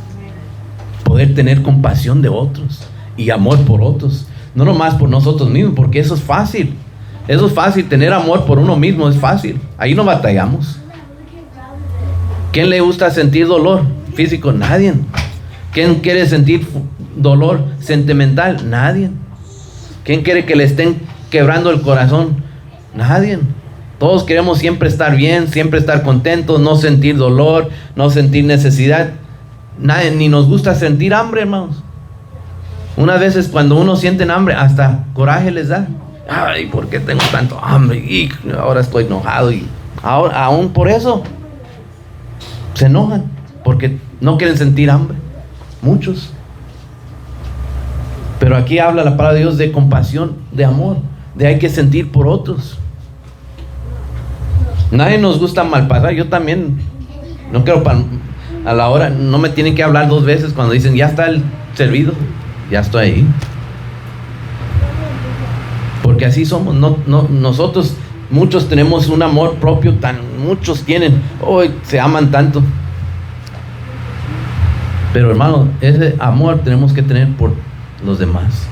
Poder tener compasión de otros y amor por otros, no nomás por nosotros mismos, porque eso es fácil. Eso es fácil, tener amor por uno mismo es fácil. Ahí no batallamos. ¿Quién le gusta sentir dolor físico? Nadie. ¿Quién quiere sentir dolor sentimental? Nadie. ¿Quién quiere que le estén quebrando el corazón? Nadie. Todos queremos siempre estar bien, siempre estar contentos, no sentir dolor, no sentir necesidad. Nadie, ni nos gusta sentir hambre, hermanos. Unas veces cuando uno siente hambre, hasta coraje les da. Ay, ¿por qué tengo tanto hambre? Y ahora estoy enojado. Y ahora, aún por eso se enojan, porque no quieren sentir hambre. Muchos. Pero aquí habla la palabra de Dios de compasión, de amor, de hay que sentir por otros. Nadie nos gusta malpasar. Yo también no quiero a la hora, no me tienen que hablar dos veces cuando dicen ya está el servido, ya estoy ahí. Porque así somos. Nosotros muchos tenemos un amor propio, muchos tienen, se aman tanto. Pero hermano, ese amor tenemos que tener por los demás,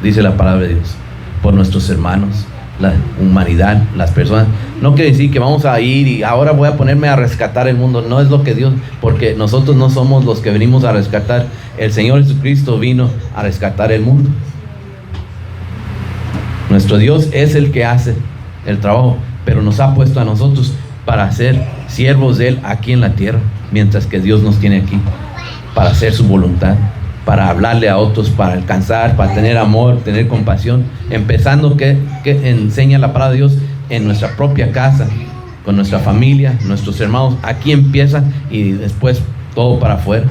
dice la palabra de Dios, por nuestros hermanos, la humanidad, las personas. No quiere decir que vamos a ir y ahora voy a ponerme a rescatar el mundo. No es lo que Dios, porque nosotros no somos los que venimos a rescatar. El Señor Jesucristo vino a rescatar el mundo. Nuestro Dios es el que hace el trabajo, pero nos ha puesto a nosotros para ser siervos de Él aquí en la tierra, mientras que Dios nos tiene aquí. para hacer su voluntad, para hablarle a otros, para alcanzar, para tener amor, tener compasión, empezando que enseña la palabra de Dios en nuestra propia casa, con nuestra familia, nuestros hermanos. Aquí empieza y después todo para afuera.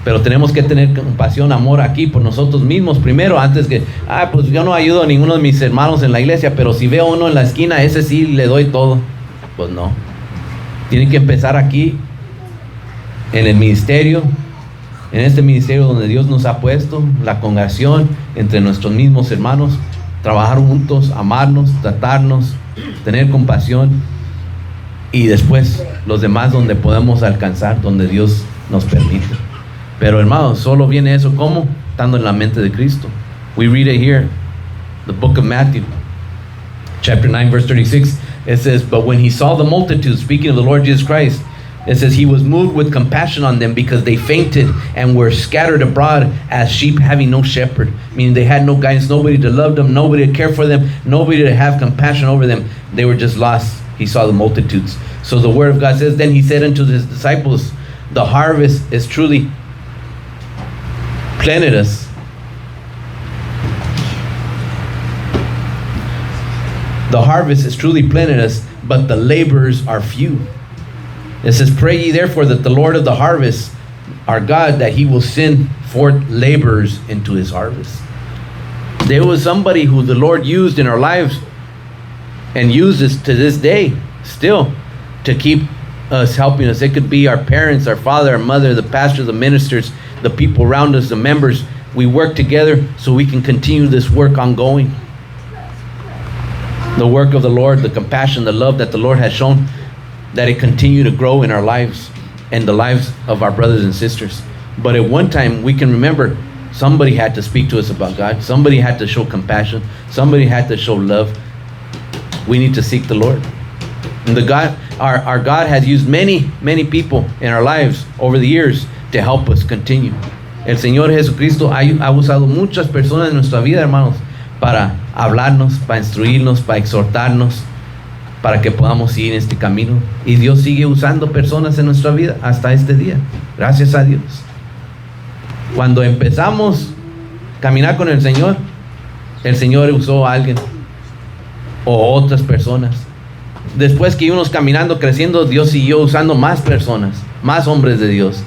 Pero tenemos que tener compasión, amor aquí por nosotros mismos primero, antes que, pues yo no ayudo a ninguno de mis hermanos en la iglesia, pero si veo uno en la esquina, ese sí le doy todo. Pues no. Tiene que empezar aquí, en el ministerio, en este ministerio donde Dios nos ha puesto, la congregación, entre nuestros mismos hermanos, trabajar juntos, amarnos, tratarnos, tener compasión, y después los demás donde podemos alcanzar, donde Dios nos permite. Pero hermanos, solo viene eso como estando en la mente de Cristo. We read it here, the book of Matthew, chapter 9, verse 36. It says, but when he saw the multitude, speaking of the Lord Jesus Christ, it says he was moved with compassion on them because they fainted and were scattered abroad as sheep having no shepherd. Meaning they had no guidance, nobody to love them, nobody to care for them, nobody to have compassion over them. They were just lost. He saw the multitudes. So the word of God says, then he said unto his disciples, the harvest is truly plenteous. The harvest is truly plenteous, but the laborers are few. It says, pray ye therefore that the Lord of the harvest, our God, that he will send forth laborers into his harvest. There was somebody who the Lord used in our lives and uses to this day still to keep us, helping us. It could be our parents, our father, our mother, the pastor, the ministers, the people around us, the members. We work together so we can continue this work ongoing. The work of the Lord, the compassion, the love that the Lord has shown, that it continue to grow in our lives and the lives of our brothers and sisters. But at one time, we can remember somebody had to speak to us about God. Somebody had to show compassion. Somebody had to show love. We need to seek the Lord. And our God has used many, many people in our lives over the years to help us continue. El Señor Jesucristo ha usado muchas personas en nuestra vida, hermanos, para hablarnos, para instruirnos, para exhortarnos, para que podamos seguir en este camino. Y Dios sigue usando personas en nuestra vida hasta este día. Gracias a Dios. Cuando empezamos a caminar con el Señor usó a alguien o otras personas. Después que íbamos caminando, creciendo, Dios siguió usando más personas, más hombres de Dios,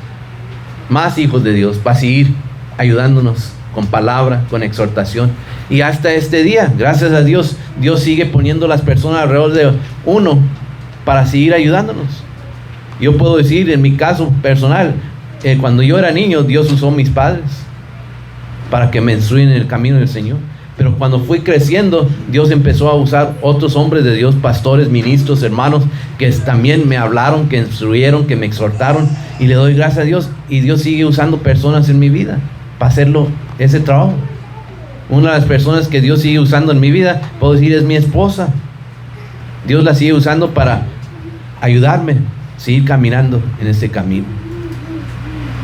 más hijos de Dios, para seguir ayudándonos con palabra, con exhortación. Y hasta este día, gracias a Dios, Dios sigue poniendo las personas alrededor de uno para seguir ayudándonos. Yo puedo decir, en mi caso personal, cuando yo era niño, Dios usó a mis padres para que me instruyan en el camino del Señor. Pero cuando fui creciendo, Dios empezó a usar otros hombres de Dios, pastores, ministros, hermanos, que también me hablaron, que instruyeron, que me exhortaron. Y le doy gracias a Dios. Y Dios sigue usando personas en mi vida para hacerlo, ese trabajo. Una de las personas que Dios sigue usando en mi vida, puedo decir, es mi esposa. Dios la sigue usando para ayudarme, seguir caminando en este camino.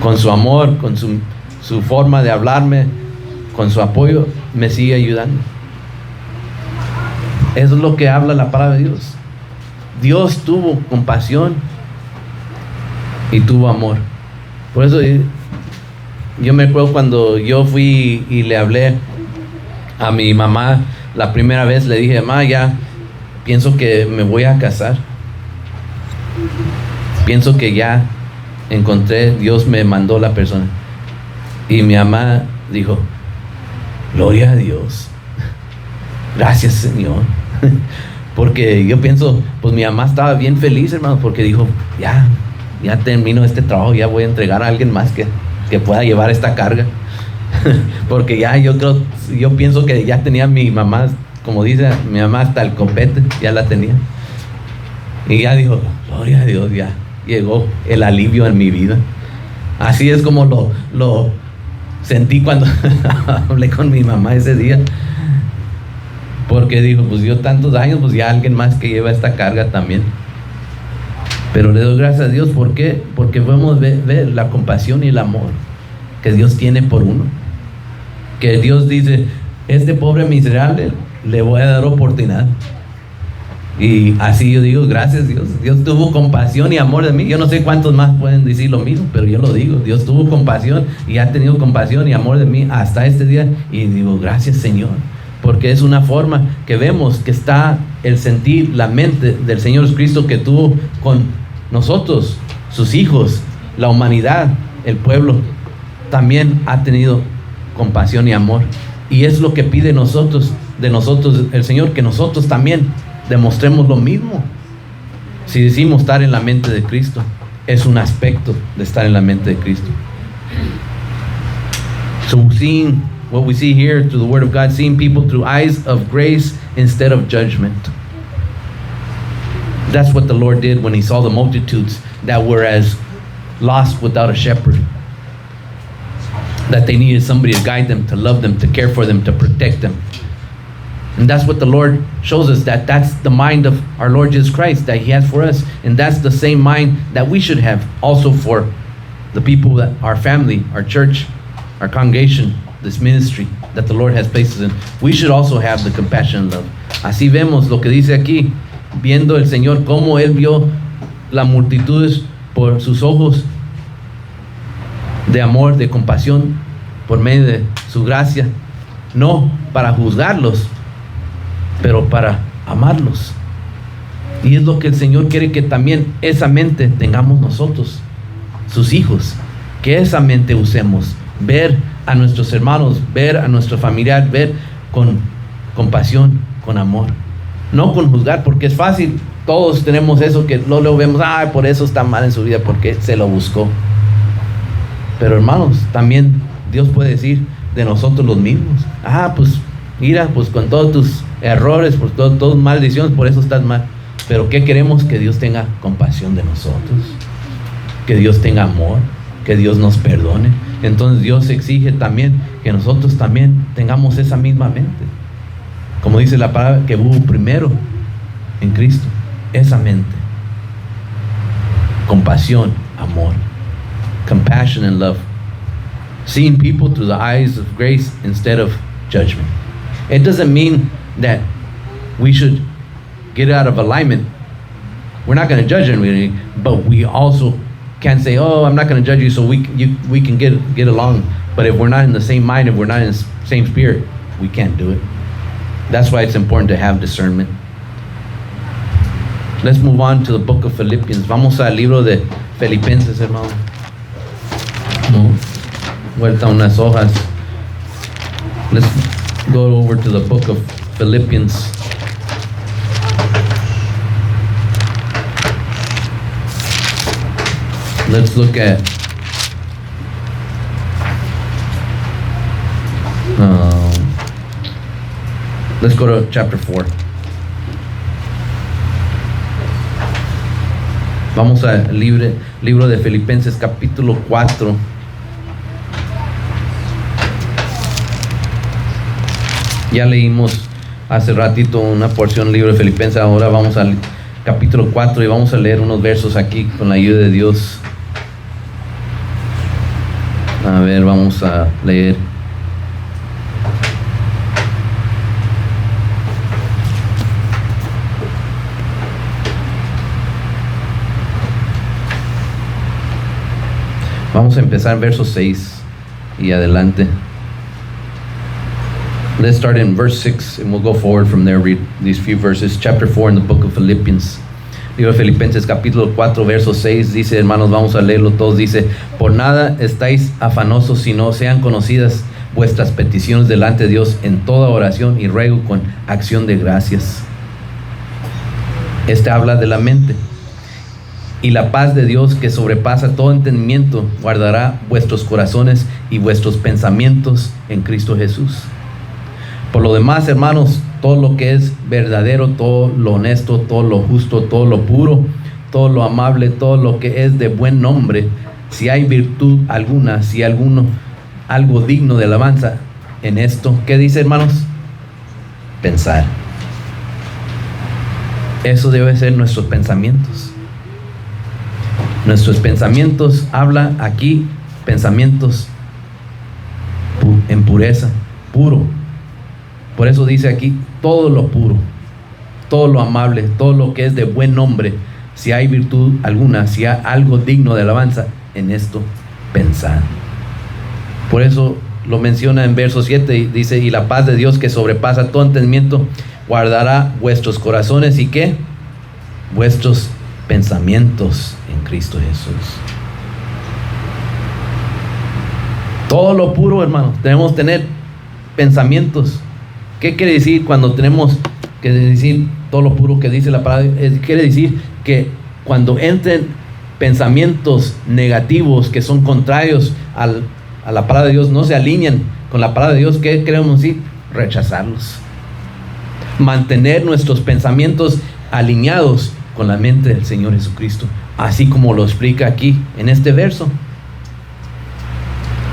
Con su amor, con su forma de hablarme, con su apoyo, me sigue ayudando. Eso es lo que habla la palabra de Dios. Dios tuvo compasión y tuvo amor. Por eso yo me acuerdo cuando yo fui y le hablé a mi mamá la primera vez, le dije, mamá, ya pienso que me voy a casar. Pienso que ya encontré, Dios me mandó la persona. Y mi mamá dijo, gloria a Dios, gracias Señor. Porque yo pienso, pues mi mamá estaba bien feliz, hermano, porque dijo, ya termino este trabajo, ya voy a entregar a alguien más que pueda llevar esta carga. Porque ya yo pienso que ya tenía mi mamá, como dice mi mamá, hasta el copete, ya la tenía. Y ya dijo, gloria a Dios, ya llegó el alivio en mi vida. Así es como lo sentí cuando hablé con mi mamá ese día. Porque dijo, pues yo tantos años, pues ya alguien más que lleva esta carga también. Pero le doy gracias a Dios, ¿por qué? Porque podemos ver la compasión y el amor que Dios tiene por uno. Que Dios dice, este pobre miserable le voy a dar oportunidad. Y así yo digo, gracias Dios. Dios tuvo compasión y amor de mí. Yo no sé cuántos más pueden decir lo mismo, pero yo lo digo. Dios tuvo compasión y ha tenido compasión y amor de mí hasta este día. Y digo, gracias Señor. Porque es una forma que vemos que está el sentir, la mente del Señor Jesucristo que tuvo con nosotros, sus hijos, la humanidad, el pueblo. También ha tenido compasión y amor. Y es lo que pide de nosotros el Señor, que nosotros también demostremos lo mismo. Si decimos estar en la mente de Cristo, es un aspecto de estar en la mente de Cristo. So seeing what we see here through the Word of God, seeing people through eyes of grace instead of judgment. That's what the Lord did when He saw the multitudes that were as lost without a shepherd. That they needed somebody to guide them, to love them, to care for them, to protect them. And that's what the Lord shows us, that that's the mind of our Lord Jesus Christ that He has for us. And that's the same mind that we should have also for the people that our family, our church, our congregation, this ministry that the Lord has placed us in. We should also have the compassion and love. Así vemos lo que dice aquí, viendo el Señor cómo Él vio las multitudes por sus ojos de amor, de compasión, por medio de su gracia, no para juzgarlos, pero para amarlos. Y es lo que el Señor quiere que también esa mente tengamos nosotros, sus hijos, que esa mente usemos, ver a nuestros hermanos, ver a nuestro familiar, ver con compasión, con amor, no con juzgar, porque es fácil, todos tenemos eso que luego vemos, por eso está mal en su vida, porque se lo buscó. Pero hermanos, también Dios puede decir de nosotros los mismos, pues mira, pues con todos tus errores, por todas tus maldiciones, por eso estás mal. Pero ¿qué queremos? Que Dios tenga compasión de nosotros, que Dios tenga amor, que Dios nos perdone. Entonces Dios exige también que nosotros también tengamos esa misma mente, como dice la palabra, que hubo primero en Cristo, esa mente, compasión, amor, compassion and love, seeing people through the eyes of grace instead of judgment. It doesn't mean that we should get out of alignment. We're not going to judge anybody, but we also can't say, I'm not going to judge you, so we can get along. But if we're not in the same mind, if we're not in the same spirit, we can't do it. That's why it's important to have discernment. Let's move on to the book of Philippians. Vamos al libro de Filipenses, hermano. Vuelta unas hojas. Let's go over to the book of Philippians. Let's look at let's go to chapter 4. Vamos al libro de Filipenses capítulo 4. Ya leímos hace ratito una porción del libro de Filipenses, ahora vamos al capítulo 4 y vamos a leer unos versos aquí con la ayuda de Dios. A ver, vamos a leer. Vamos a empezar verso 6 y adelante. Let's start in verse 6 and we'll go forward from there, read these few verses. Chapter 4 in the book of Philippians. Libro de Filipenses capítulo 4 verso 6 dice, hermanos, vamos a leerlo todos. Dice, por nada estáis afanosos, sino sean conocidas vuestras peticiones delante de Dios en toda oración y ruego con acción de gracias. Este habla de la mente. Y la paz de Dios, que sobrepasa todo entendimiento, guardará vuestros corazones y vuestros pensamientos en Cristo Jesús. Por lo demás, hermanos, todo lo que es verdadero, todo lo honesto, todo lo justo, todo lo puro, todo lo amable, todo lo que es de buen nombre, si hay virtud alguna, si algo digno de alabanza, en esto, ¿qué dice, hermanos? Pensar. Eso debe ser nuestros pensamientos. Nuestros pensamientos, habla aquí, pensamientos en pureza, puro. Por eso dice aquí, todo lo puro, todo lo amable, todo lo que es de buen nombre, si hay virtud alguna, si hay algo digno de alabanza, en esto pensad. Por eso lo menciona en verso 7, y dice: y la paz de Dios, que sobrepasa todo entendimiento, guardará vuestros corazones y ¿qué? Vuestros pensamientos en Cristo Jesús. Todo lo puro, hermanos, debemos tener pensamientos. ¿Qué quiere decir cuando tenemos que decir todo lo puro que dice la palabra? Quiere decir que cuando entren pensamientos negativos que son contrarios a la palabra de Dios, no se alinean con la palabra de Dios, ¿qué queremos decir? Rechazarlos. Mantener nuestros pensamientos alineados con la mente del Señor Jesucristo, así como lo explica aquí en este verso.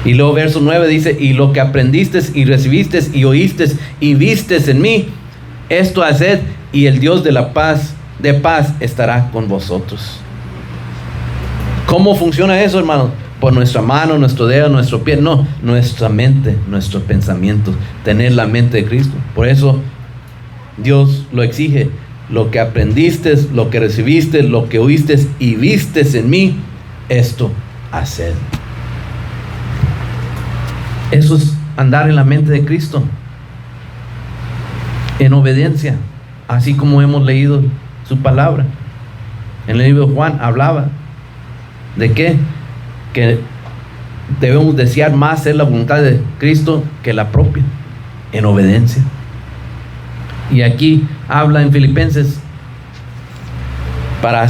Y luego verso 9 dice: y lo que aprendiste y recibiste y oíste y vistes en mí, esto haced, y el Dios de paz estará con vosotros. ¿Cómo funciona eso, hermanos? Por nuestra mano, nuestro dedo, nuestro pie. No, nuestra mente, nuestros pensamientos. Tener la mente de Cristo. Por eso Dios lo exige. Lo que aprendiste, lo que recibiste, lo que oíste y vistes en mí, esto haced. Eso es andar en la mente de Cristo, en obediencia, así como hemos leído su palabra. En el libro de Juan hablaba de qué, que debemos desear más hacer la voluntad de Cristo que la propia, en obediencia. Y aquí habla en Filipenses, para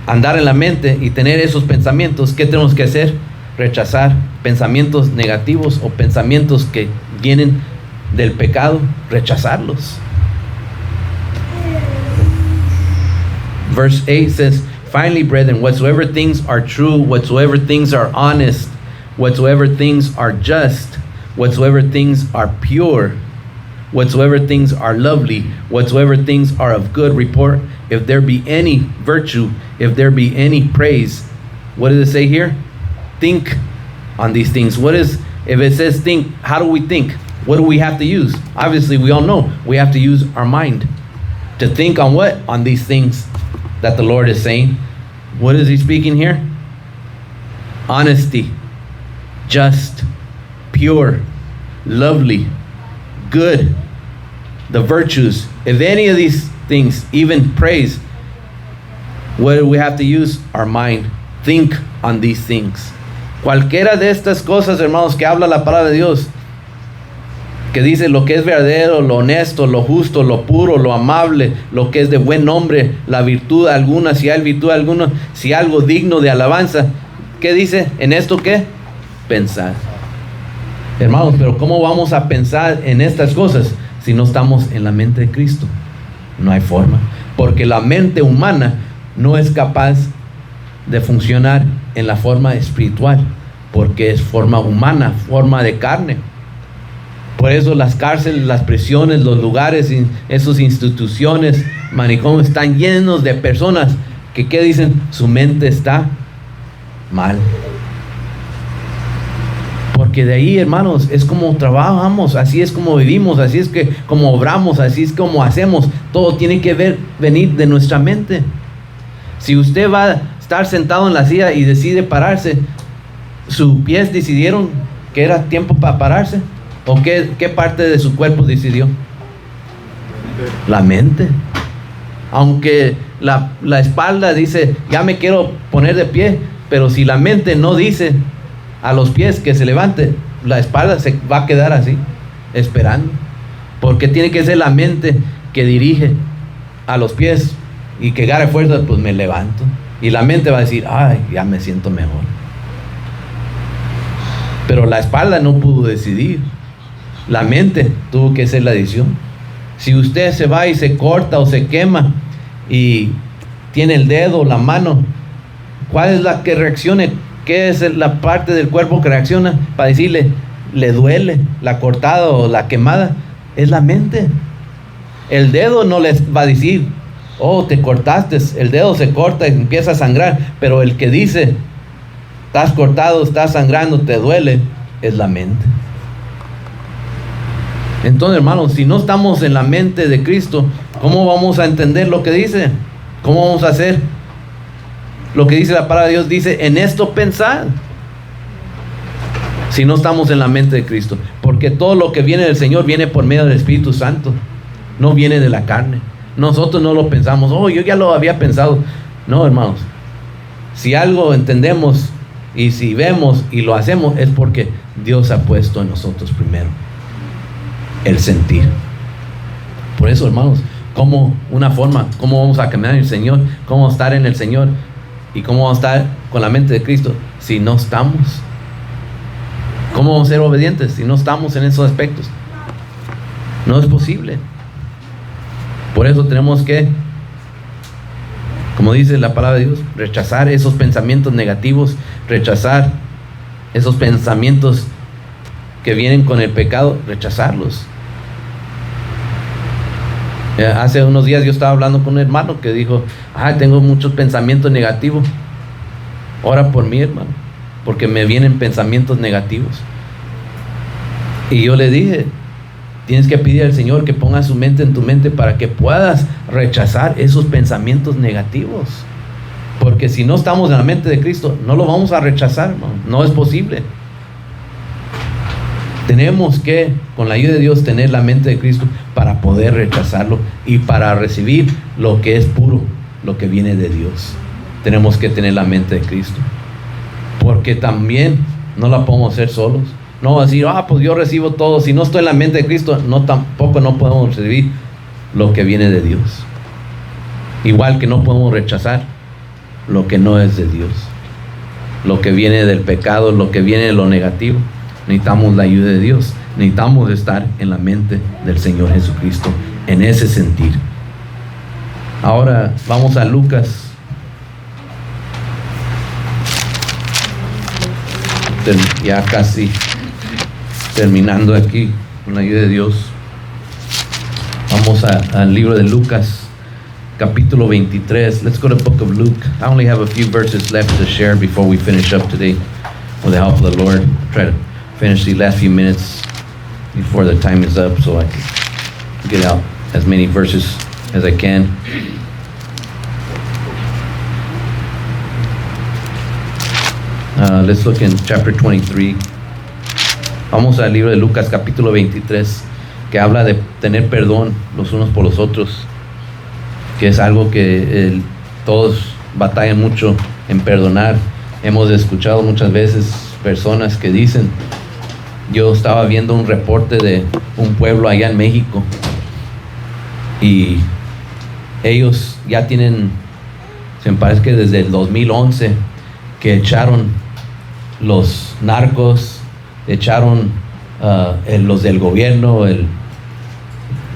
andar en la mente y tener esos pensamientos, ¿qué tenemos que hacer? Rechazar pensamientos negativos o pensamientos que vienen del pecado, rechazarlos. Verse 8 says, finally, brethren, whatsoever things are true, whatsoever things are honest, whatsoever things are just, whatsoever things are pure, whatsoever things are lovely, whatsoever things are of good report, if there be any virtue, if there be any praise. What does it say here? Think on these things. If it says think, how do we think? What do we have to use? Obviously, we all know we have to use our mind to think on what? On these things that the Lord is saying. What is he speaking here? Honesty, just, pure, lovely, good, the virtues. If any of these things, even praise, what do we have to use? Our mind. Think on these things. Cualquiera de estas cosas, hermanos, que habla la palabra de Dios, que dice lo que es verdadero, lo honesto, lo justo, lo puro, lo amable, lo que es de buen nombre, la virtud alguna, si hay virtud alguna, si algo digno de alabanza. ¿Qué dice? ¿En esto qué? Pensar. Hermanos, pero ¿cómo vamos a pensar en estas cosas si no estamos en la mente de Cristo? No hay forma, porque la mente humana no es capaz de funcionar en la forma espiritual, porque es forma humana, forma de carne. Por eso las cárceles, las prisiones, los lugares, esas instituciones, manicomios están llenos de personas que ¿qué dicen? Su mente está mal. Porque de ahí, hermanos, es como trabajamos, así es como vivimos, así es que como obramos, así es como hacemos. Todo tiene que venir de nuestra mente. Si usted va a estar sentado en la silla y decide pararse, ¿sus pies decidieron que era tiempo para pararse? ¿O qué parte de su cuerpo decidió? La mente. Aunque la espalda dice, ya me quiero poner de pie, pero si la mente no dice a los pies que se levante, la espalda se va a quedar así, esperando. Porque tiene que ser la mente que dirige a los pies y que agarre fuerza, pues me levanto. Y la mente va a decir, ay, ya me siento mejor. Pero la espalda no pudo decidir. La mente tuvo que hacer la decisión. Si usted se va y se corta o se quema y tiene el dedo, la mano, ¿cuál es la que reaccione? ¿Qué es la parte del cuerpo que reacciona para decirle, le duele la cortada o la quemada? Es la mente. El dedo no les va a decir, oh, te cortaste. El dedo se corta y empieza a sangrar, pero el que dice, estás cortado, estás sangrando, te duele, es la mente. Entonces, hermanos, si no estamos en la mente de Cristo, ¿Cómo vamos a entender lo que dice? ¿Cómo vamos a hacer lo que dice la palabra de Dios? Dice, en esto pensad. Si no estamos en la mente de Cristo. Porque todo lo que viene del Señor viene por medio del Espíritu Santo. No viene de la carne. Nosotros no lo pensamos. Oh, yo ya lo había pensado. No, hermanos. Si algo entendemos y si vemos y lo hacemos, es porque Dios ha puesto en nosotros primero el sentir. Por eso, hermanos, como una forma, cómo vamos a caminar en el Señor, cómo vamos a estar en el Señor y cómo vamos a estar con la mente de Cristo si no estamos. ¿Cómo vamos a ser obedientes si no estamos en esos aspectos? No es posible. Por eso tenemos que, como dice la palabra de Dios, rechazar esos pensamientos negativos, rechazar esos pensamientos que vienen con el pecado, rechazarlos. Hace unos días yo estaba hablando con un hermano que dijo, tengo muchos pensamientos negativos. Ora por mí, hermano, porque me vienen pensamientos negativos. Y yo le dije, tienes que pedir al Señor que ponga su mente en tu mente para que puedas rechazar esos pensamientos negativos. Porque si no estamos en la mente de Cristo, no lo vamos a rechazar, hermano. No es posible. Tenemos que, con la ayuda de Dios, tener la mente de Cristo para poder rechazarlo y para recibir lo que es puro, lo que viene de Dios. Tenemos que tener la mente de Cristo. Porque también no la podemos hacer solos. No decir, pues yo recibo todo. Si no estoy en la mente de Cristo, tampoco no podemos recibir lo que viene de Dios. Igual que no podemos rechazar lo que no es de Dios. Lo que viene del pecado, lo que viene de lo negativo. Necesitamos la ayuda de Dios. Necesitamos estar en la mente del Señor Jesucristo en ese sentir. Ahora vamos a Lucas. Ya casi terminando aquí con la ayuda de Dios. Vamos al libro de Lucas, capítulo 23. Let's go to the book of Luke. I only have a few verses left to share before we finish up today. With the help of the Lord, try to finish the last few minutes before the time is up so I can get out as many verses as I can. Let's look in chapter 23. Vamos al libro de Lucas capítulo 23, que habla de tener perdón los unos por los otros, que es algo que todos batallan mucho en perdonar. Hemos escuchado muchas veces personas que dicen, yo estaba viendo un reporte de un pueblo allá en México y ellos ya tienen, se me parece que desde el 2011 que echaron los narcos, echaron los del gobierno, el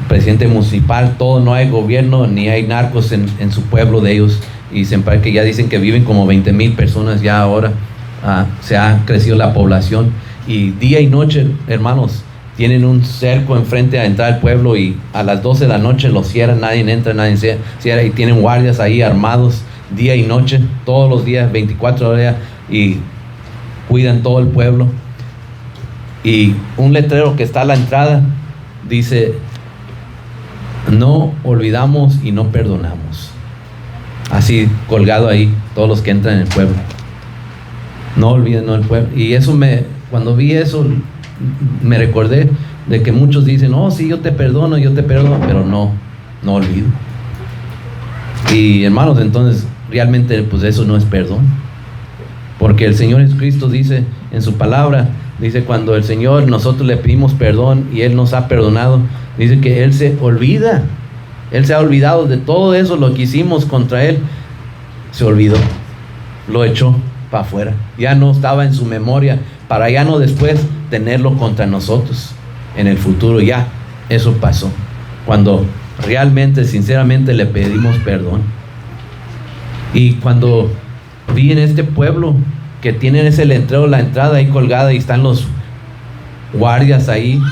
presidente municipal, todo, no hay gobierno ni hay narcos en su pueblo de ellos, y se me parece que ya dicen que viven como 20,000 personas ya ahora. Se ha crecido la población y día y noche, hermanos, tienen un cerco enfrente a entrar al pueblo y a las 12 de la noche lo cierran, nadie entra, nadie cierra, y tienen guardias ahí armados día y noche, todos los días, 24 horas, y cuidan todo el pueblo. Y un letrero que está a la entrada dice, no olvidamos y no perdonamos. Así colgado ahí, todos los que entran en el pueblo. No olviden, no el pueblo. Y eso cuando vi eso, me recordé de que muchos dicen, sí, yo te perdono, pero no olvido. Y hermanos, entonces realmente pues eso no es perdón. Porque el Señor Jesucristo dice en su palabra, dice cuando el Señor, nosotros le pedimos perdón y Él nos ha perdonado, dice que Él se olvida. Él se ha olvidado de todo eso, lo que hicimos contra Él. Se olvidó, lo echó para afuera. Ya no estaba en su memoria, para ya no después tenerlo contra nosotros en el futuro. Ya, eso pasó. Cuando realmente, sinceramente le pedimos perdón. Y cuando vi en este pueblo que tienen ese letrero, la entrada ahí colgada, y están los guardias ahí,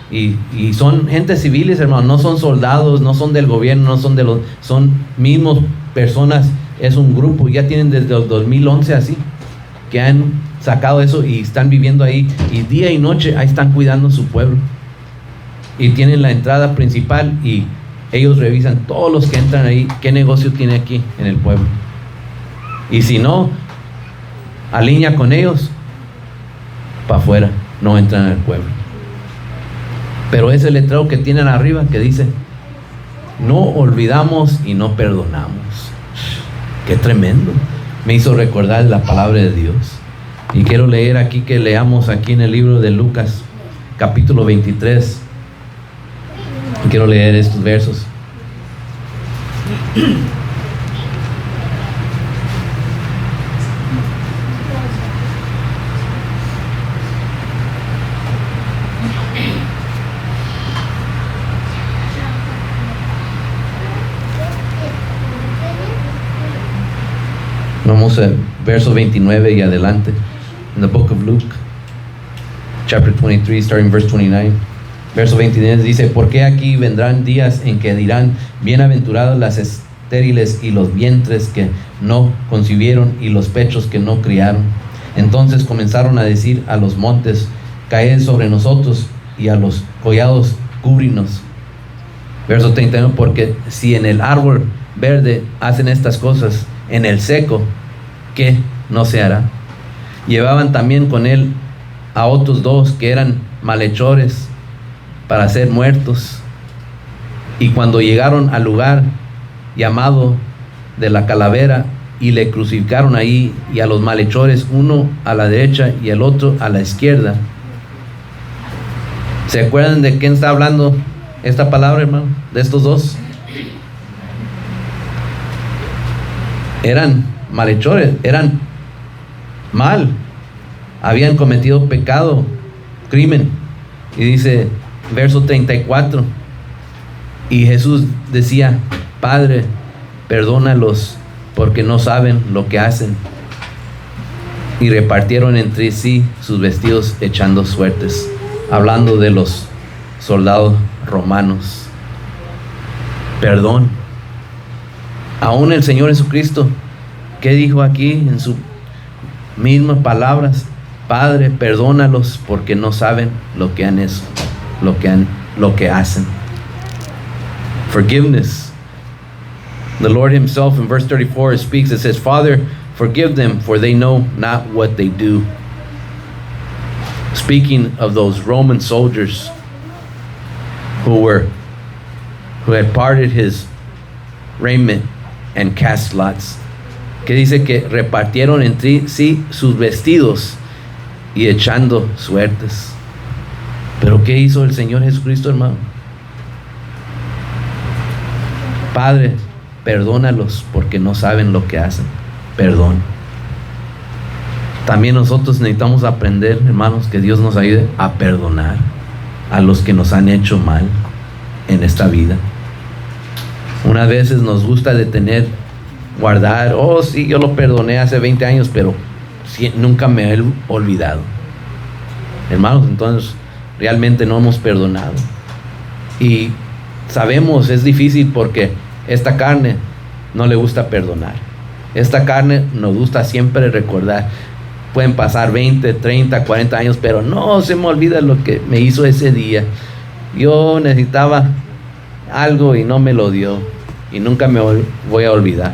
y son gente civiles, hermano, no son soldados, no son del gobierno, no son son mismos personas, es un grupo, ya tienen desde el 2011 así, que han sacado eso y están viviendo ahí, y día y noche ahí están cuidando su pueblo, y tienen la entrada principal, y ellos revisan todos los que entran ahí, qué negocio tiene aquí en el pueblo. Y si no alinea con ellos, para afuera, no entran al pueblo. Pero ese letrero que tienen arriba que dice: no olvidamos y no perdonamos. Qué tremendo. Me hizo recordar la palabra de Dios. Y quiero leer aquí, que leamos aquí en el libro de Lucas, capítulo 23. Y quiero leer estos versos. Vamos a verso 29 y adelante. In the book of Luke, chapter 23, starting verse 29. Verso 29 dice: porque aquí vendrán días en que dirán: bienaventurados las estériles y los vientres que no concibieron y los pechos que no criaron. Entonces comenzaron a decir a los montes: caed sobre nosotros, y a los collados cúbrinos. Verso 31: porque si en el árbol verde hacen estas cosas, en el seco, ¿qué no se hará? Llevaban también con él a otros dos que eran malhechores para ser muertos. Y cuando llegaron al lugar llamado de la calavera, y le crucificaron ahí, y a los malhechores, uno a la derecha y el otro a la izquierda. ¿Se acuerdan de quién está hablando esta palabra, hermano? De estos dos. Eran malhechores, eran mal, habían cometido pecado, crimen. Y dice, verso 34, y Jesús decía: Padre, perdónalos, porque no saben lo que hacen. Y repartieron entre sí sus vestidos, echando suertes. Hablando de los soldados romanos. Perdón. Aún el Señor Jesucristo, ¿qué dijo aquí en sus mismas palabras? Padre, perdónalos, porque no saben lo que han hecho, lo que hacen. Forgiveness. The Lord himself in verse 34 speaks. It says, Father, forgive them, for they know not what they do. Speaking of those Roman soldiers who had parted his raiment and cast lots. Que dice que repartieron entre sí sus vestidos y echando suertes. Pero ¿qué hizo el Señor Jesucristo, hermano? Padre, perdónalos, porque no saben lo que hacen. Perdón. También nosotros necesitamos aprender, hermanos, que Dios nos ayude a perdonar a los que nos han hecho mal en esta vida. Unas veces nos gusta detener, guardar: oh sí, yo lo perdoné hace 20 años, pero nunca me he olvidado. Hermanos, entonces realmente no hemos perdonado. Y sabemos, es difícil, porque esta carne no le gusta perdonar. Esta carne nos gusta siempre recordar. Pueden pasar 20, 30, 40 años, pero no se me olvida lo que me hizo ese día. Yo necesitaba algo y no me lo dio, y nunca me voy a olvidar.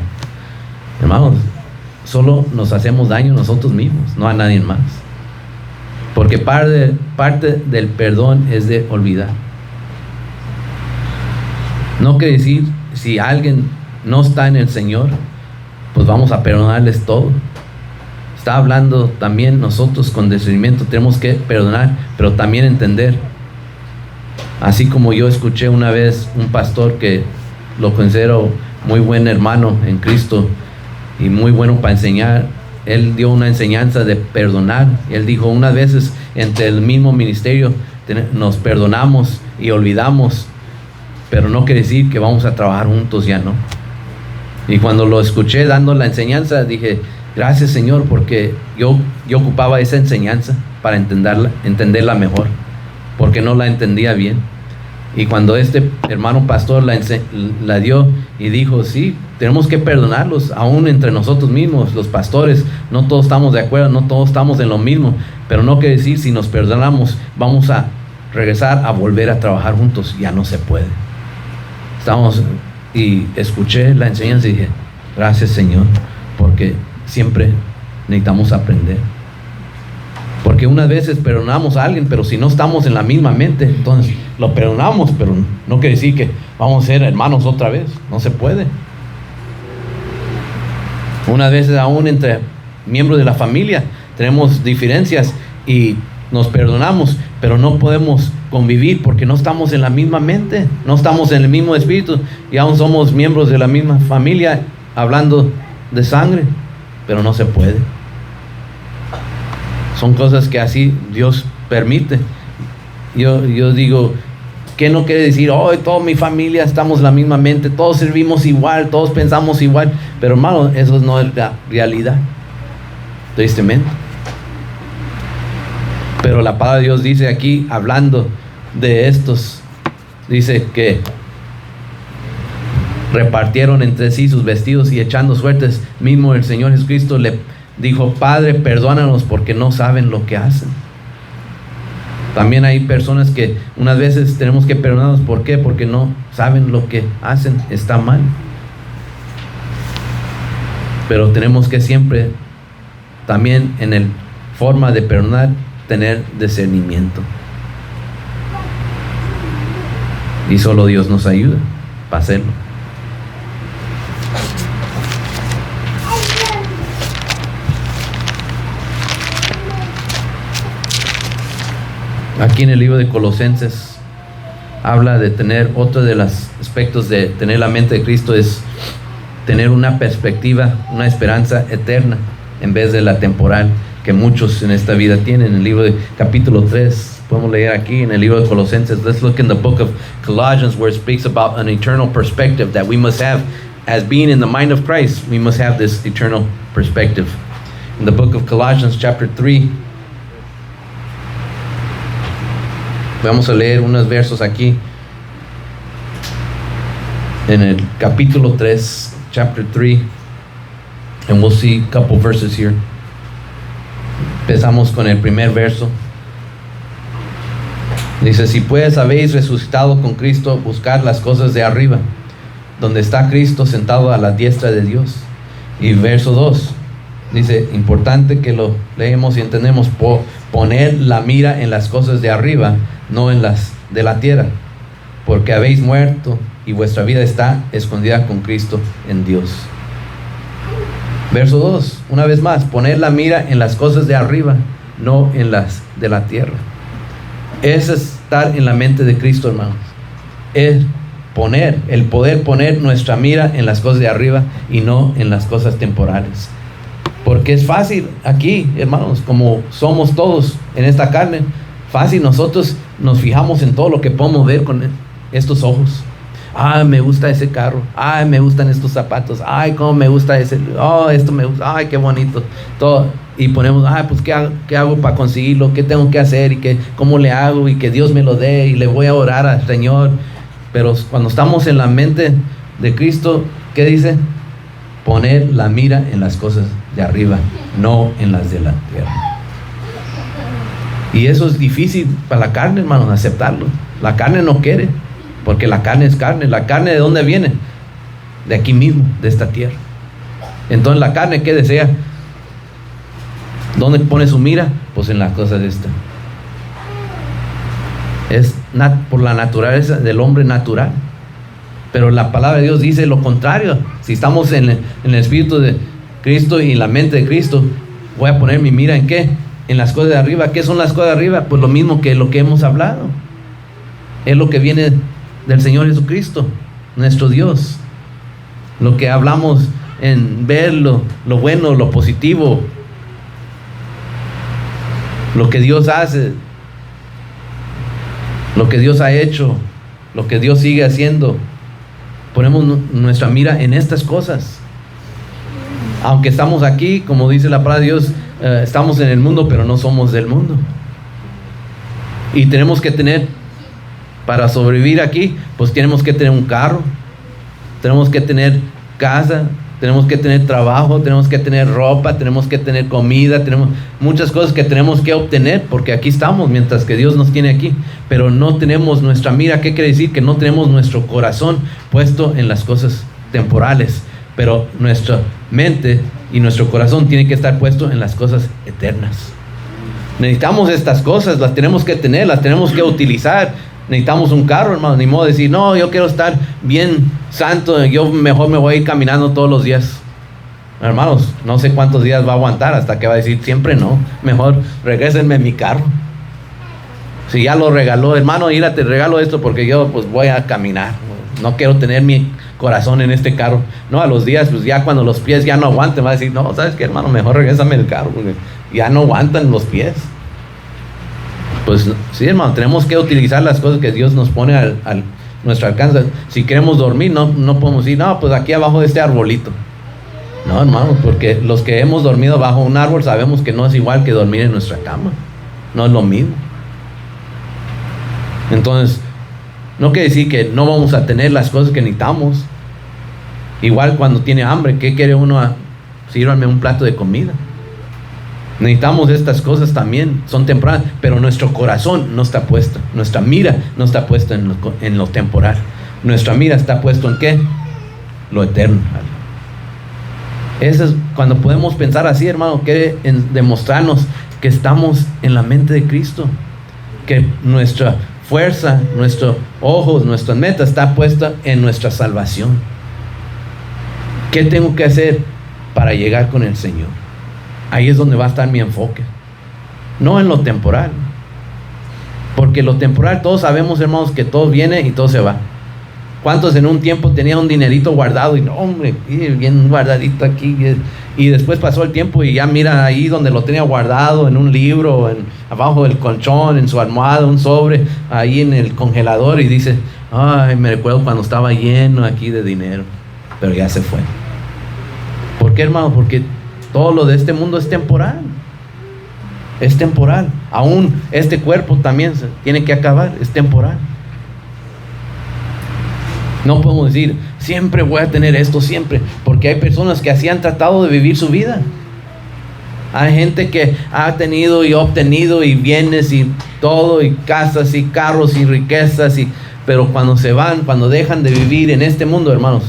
Hermanos, solo nos hacemos daño nosotros mismos, no a nadie más. Porque parte del perdón es de olvidar. No quiere decir, si alguien no está en el Señor, pues vamos a perdonarles todo. Está hablando también, nosotros con discernimiento tenemos que perdonar, pero también entender. Así como yo escuché una vez un pastor que lo considero muy buen hermano en Cristo y muy bueno para enseñar. Él dio una enseñanza de perdonar. Él dijo, unas veces entre el mismo ministerio nos perdonamos y olvidamos, pero no quiere decir que vamos a trabajar juntos, ya no. Y cuando lo escuché dando la enseñanza, dije, gracias Señor, porque yo ocupaba esa enseñanza para entenderla mejor, porque no la entendía bien. Y cuando este hermano pastor la dio y dijo, sí, tenemos que perdonarlos, aún entre nosotros mismos, los pastores, no todos estamos de acuerdo, no todos estamos en lo mismo, pero no quiere decir si nos perdonamos vamos a regresar a volver a trabajar juntos. Ya no se puede. Estábamos y escuché la enseñanza y dije, gracias Señor, porque siempre necesitamos aprender. Porque unas veces perdonamos a alguien, pero si no estamos en la misma mente, entonces lo perdonamos, pero no quiere decir que vamos a ser hermanos otra vez. No se puede. Unas veces aún entre miembros de la familia tenemos diferencias y nos perdonamos, pero no podemos convivir porque no estamos en la misma mente, no estamos en el mismo espíritu y aún somos miembros de la misma familia hablando de sangre, pero no se puede. Son cosas que así Dios permite. Yo digo, ¿qué no quiere decir? Oh, toda mi familia estamos en la misma mente, todos servimos igual, todos pensamos igual, pero hermano, eso no es la realidad, tristemente. Pero la palabra de Dios dice aquí, hablando de estos, dice que repartieron entre sí sus vestidos y echando suertes, mismo el Señor Jesucristo le dijo, Padre, perdónanos porque no saben lo que hacen. También hay personas que unas veces tenemos que perdonarnos. ¿Por qué? Porque no saben lo que hacen, está mal. Pero tenemos que siempre, también en el forma de perdonar, tener discernimiento. Y solo Dios nos ayuda para hacerlo. Aquí en el libro de Colosenses habla de tener, otro de los aspectos de tener la mente de Cristo es tener una perspectiva, una esperanza eterna en vez de la temporal que muchos en esta vida tienen. En el libro de capítulo 3 podemos leer aquí en el libro de Colosenses. Let's look in the book of Colossians, where it speaks about an eternal perspective that we must have as being in the mind of Christ. We must have this eternal perspective. In the book of Colossians chapter 3, vamos a leer unos versos aquí en el capítulo 3, chapter 3, and we'll see a couple verses here. Empezamos con el primer verso. Dice, si pues habéis resucitado con Cristo, buscad las cosas de arriba, donde está Cristo sentado a la diestra de Dios. Y verso 2, dice, importante que lo leemos y entendemos, poner la mira en las cosas de arriba, no en las de la tierra, porque habéis muerto y vuestra vida está escondida con Cristo en Dios. Verso 2, una vez más, poner la mira en las cosas de arriba, no en las de la tierra. Es estar en la mente de Cristo, hermanos. Es el poder poner nuestra mira en las cosas de arriba y no en las cosas temporales. Porque es fácil aquí, hermanos, como somos todos en esta carne, fácil nosotros nos fijamos en todo lo que podemos ver con estos ojos. Ay, me gusta ese carro. Ay, me gustan estos zapatos. Ay, cómo me gusta ese. Oh, esto me gusta. Ay, qué bonito. Todo. Y ponemos, ay, pues ¿qué hago para conseguirlo? ¿Qué tengo que hacer? ¿Y cómo le hago? Y que Dios me lo dé. Y le voy a orar al Señor. Pero cuando estamos en la mente de Cristo, ¿qué dice? Poner la mira en las cosas de arriba, no en las de la tierra. Y eso es difícil para la carne, hermanos, aceptarlo. La carne no quiere, porque la carne es carne. ¿La carne de dónde viene? De aquí mismo, de esta tierra. Entonces la carne, ¿qué desea? ¿Dónde pone su mira? Pues en las cosas de esta. Es por la naturaleza del hombre natural. Pero la palabra de Dios dice lo contrario. Si estamos en el espíritu de Cristo y en la mente de Cristo, voy a poner mi mira ¿en qué? En las cosas de arriba. ¿Qué son las cosas de arriba? Pues lo mismo que lo que hemos hablado. Es lo que viene del Señor Jesucristo, nuestro Dios. Lo que hablamos en ver lo bueno, lo positivo, lo que Dios hace, lo que Dios ha hecho, lo que Dios sigue haciendo. Ponemos nuestra mira en estas cosas. Aunque estamos aquí, como dice la palabra de Dios, estamos en el mundo, pero no somos del mundo. Y tenemos que tener, para sobrevivir aquí, pues tenemos que tener un carro, tenemos que tener casa, tenemos que tener trabajo, tenemos que tener ropa, tenemos que tener comida, tenemos muchas cosas que tenemos que obtener, porque aquí estamos mientras que Dios nos tiene aquí, pero no tenemos nuestra mira. ¿Qué quiere decir? Que no tenemos nuestro corazón puesto en las cosas temporales, pero nuestra mente y nuestro corazón tiene que estar puesto en las cosas eternas. Necesitamos estas cosas, las tenemos que tener, las tenemos que utilizar. Necesitamos un carro, hermano, ni modo de decir, no, yo quiero estar bien santo, yo mejor me voy a ir caminando todos los días. Hermanos, no sé cuántos días va a aguantar hasta que va a decir, siempre no, mejor regrésenme mi carro. Si ya lo regaló, hermano, mira, te regalo esto porque yo pues voy a caminar, no quiero tener mi corazón en este carro. No, a los días, pues ya cuando los pies ya no aguanten, va a decir, no, ¿sabes qué, hermano? Mejor regrésame el carro porque ya no aguantan los pies. Pues sí, hermano, tenemos que utilizar las cosas que Dios nos pone al nuestro alcance. Si queremos dormir, no podemos decir, no, pues aquí abajo de este arbolito. No, hermano, porque los que hemos dormido bajo un árbol sabemos que no es igual que dormir en nuestra cama. No es lo mismo. Entonces, no quiere decir que no vamos a tener las cosas que necesitamos. Igual cuando tiene hambre, ¿qué quiere uno? Sírvanme un plato de comida. Necesitamos estas cosas también, son temporales, pero nuestro corazón no está puesto, nuestra mira no está puesta en lo temporal. Nuestra mira está puesto ¿en qué? Lo eterno. Eso es cuando podemos pensar así, hermano, que en demostrarnos que estamos en la mente de Cristo, que nuestra fuerza, nuestros ojos, nuestra meta está puesta en nuestra salvación. ¿Qué tengo que hacer para llegar con el Señor? Ahí es donde va a estar mi enfoque, no en lo temporal, porque lo temporal todos sabemos, hermanos, que todo viene y todo se va. ¿Cuántos en un tiempo tenían un dinerito guardado y no, hombre, bien guardadito aquí, y después pasó el tiempo y ya mira ahí donde lo tenía guardado, en un libro, abajo del colchón, en su almohada, un sobre ahí en el congelador, y dice, ay, me recuerdo cuando estaba lleno aquí de dinero, pero ya se fue? ¿Por qué, hermano? Porque todo lo de este mundo es temporal. Es temporal. Aún este cuerpo también se tiene que acabar. Es temporal. No podemos decir, siempre voy a tener esto, siempre. Porque hay personas que así han tratado de vivir su vida. Hay gente que ha tenido y obtenido y bienes y todo, y casas y carros y riquezas, pero cuando se van, cuando dejan de vivir en este mundo, hermanos,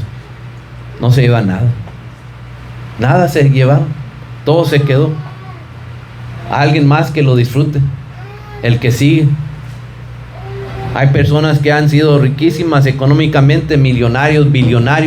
no se lleva nada. Nada se llevaron, todo se quedó. Alguien más que lo disfrute, el que sigue. Hay personas que han sido riquísimas económicamente, millonarios, billonarios.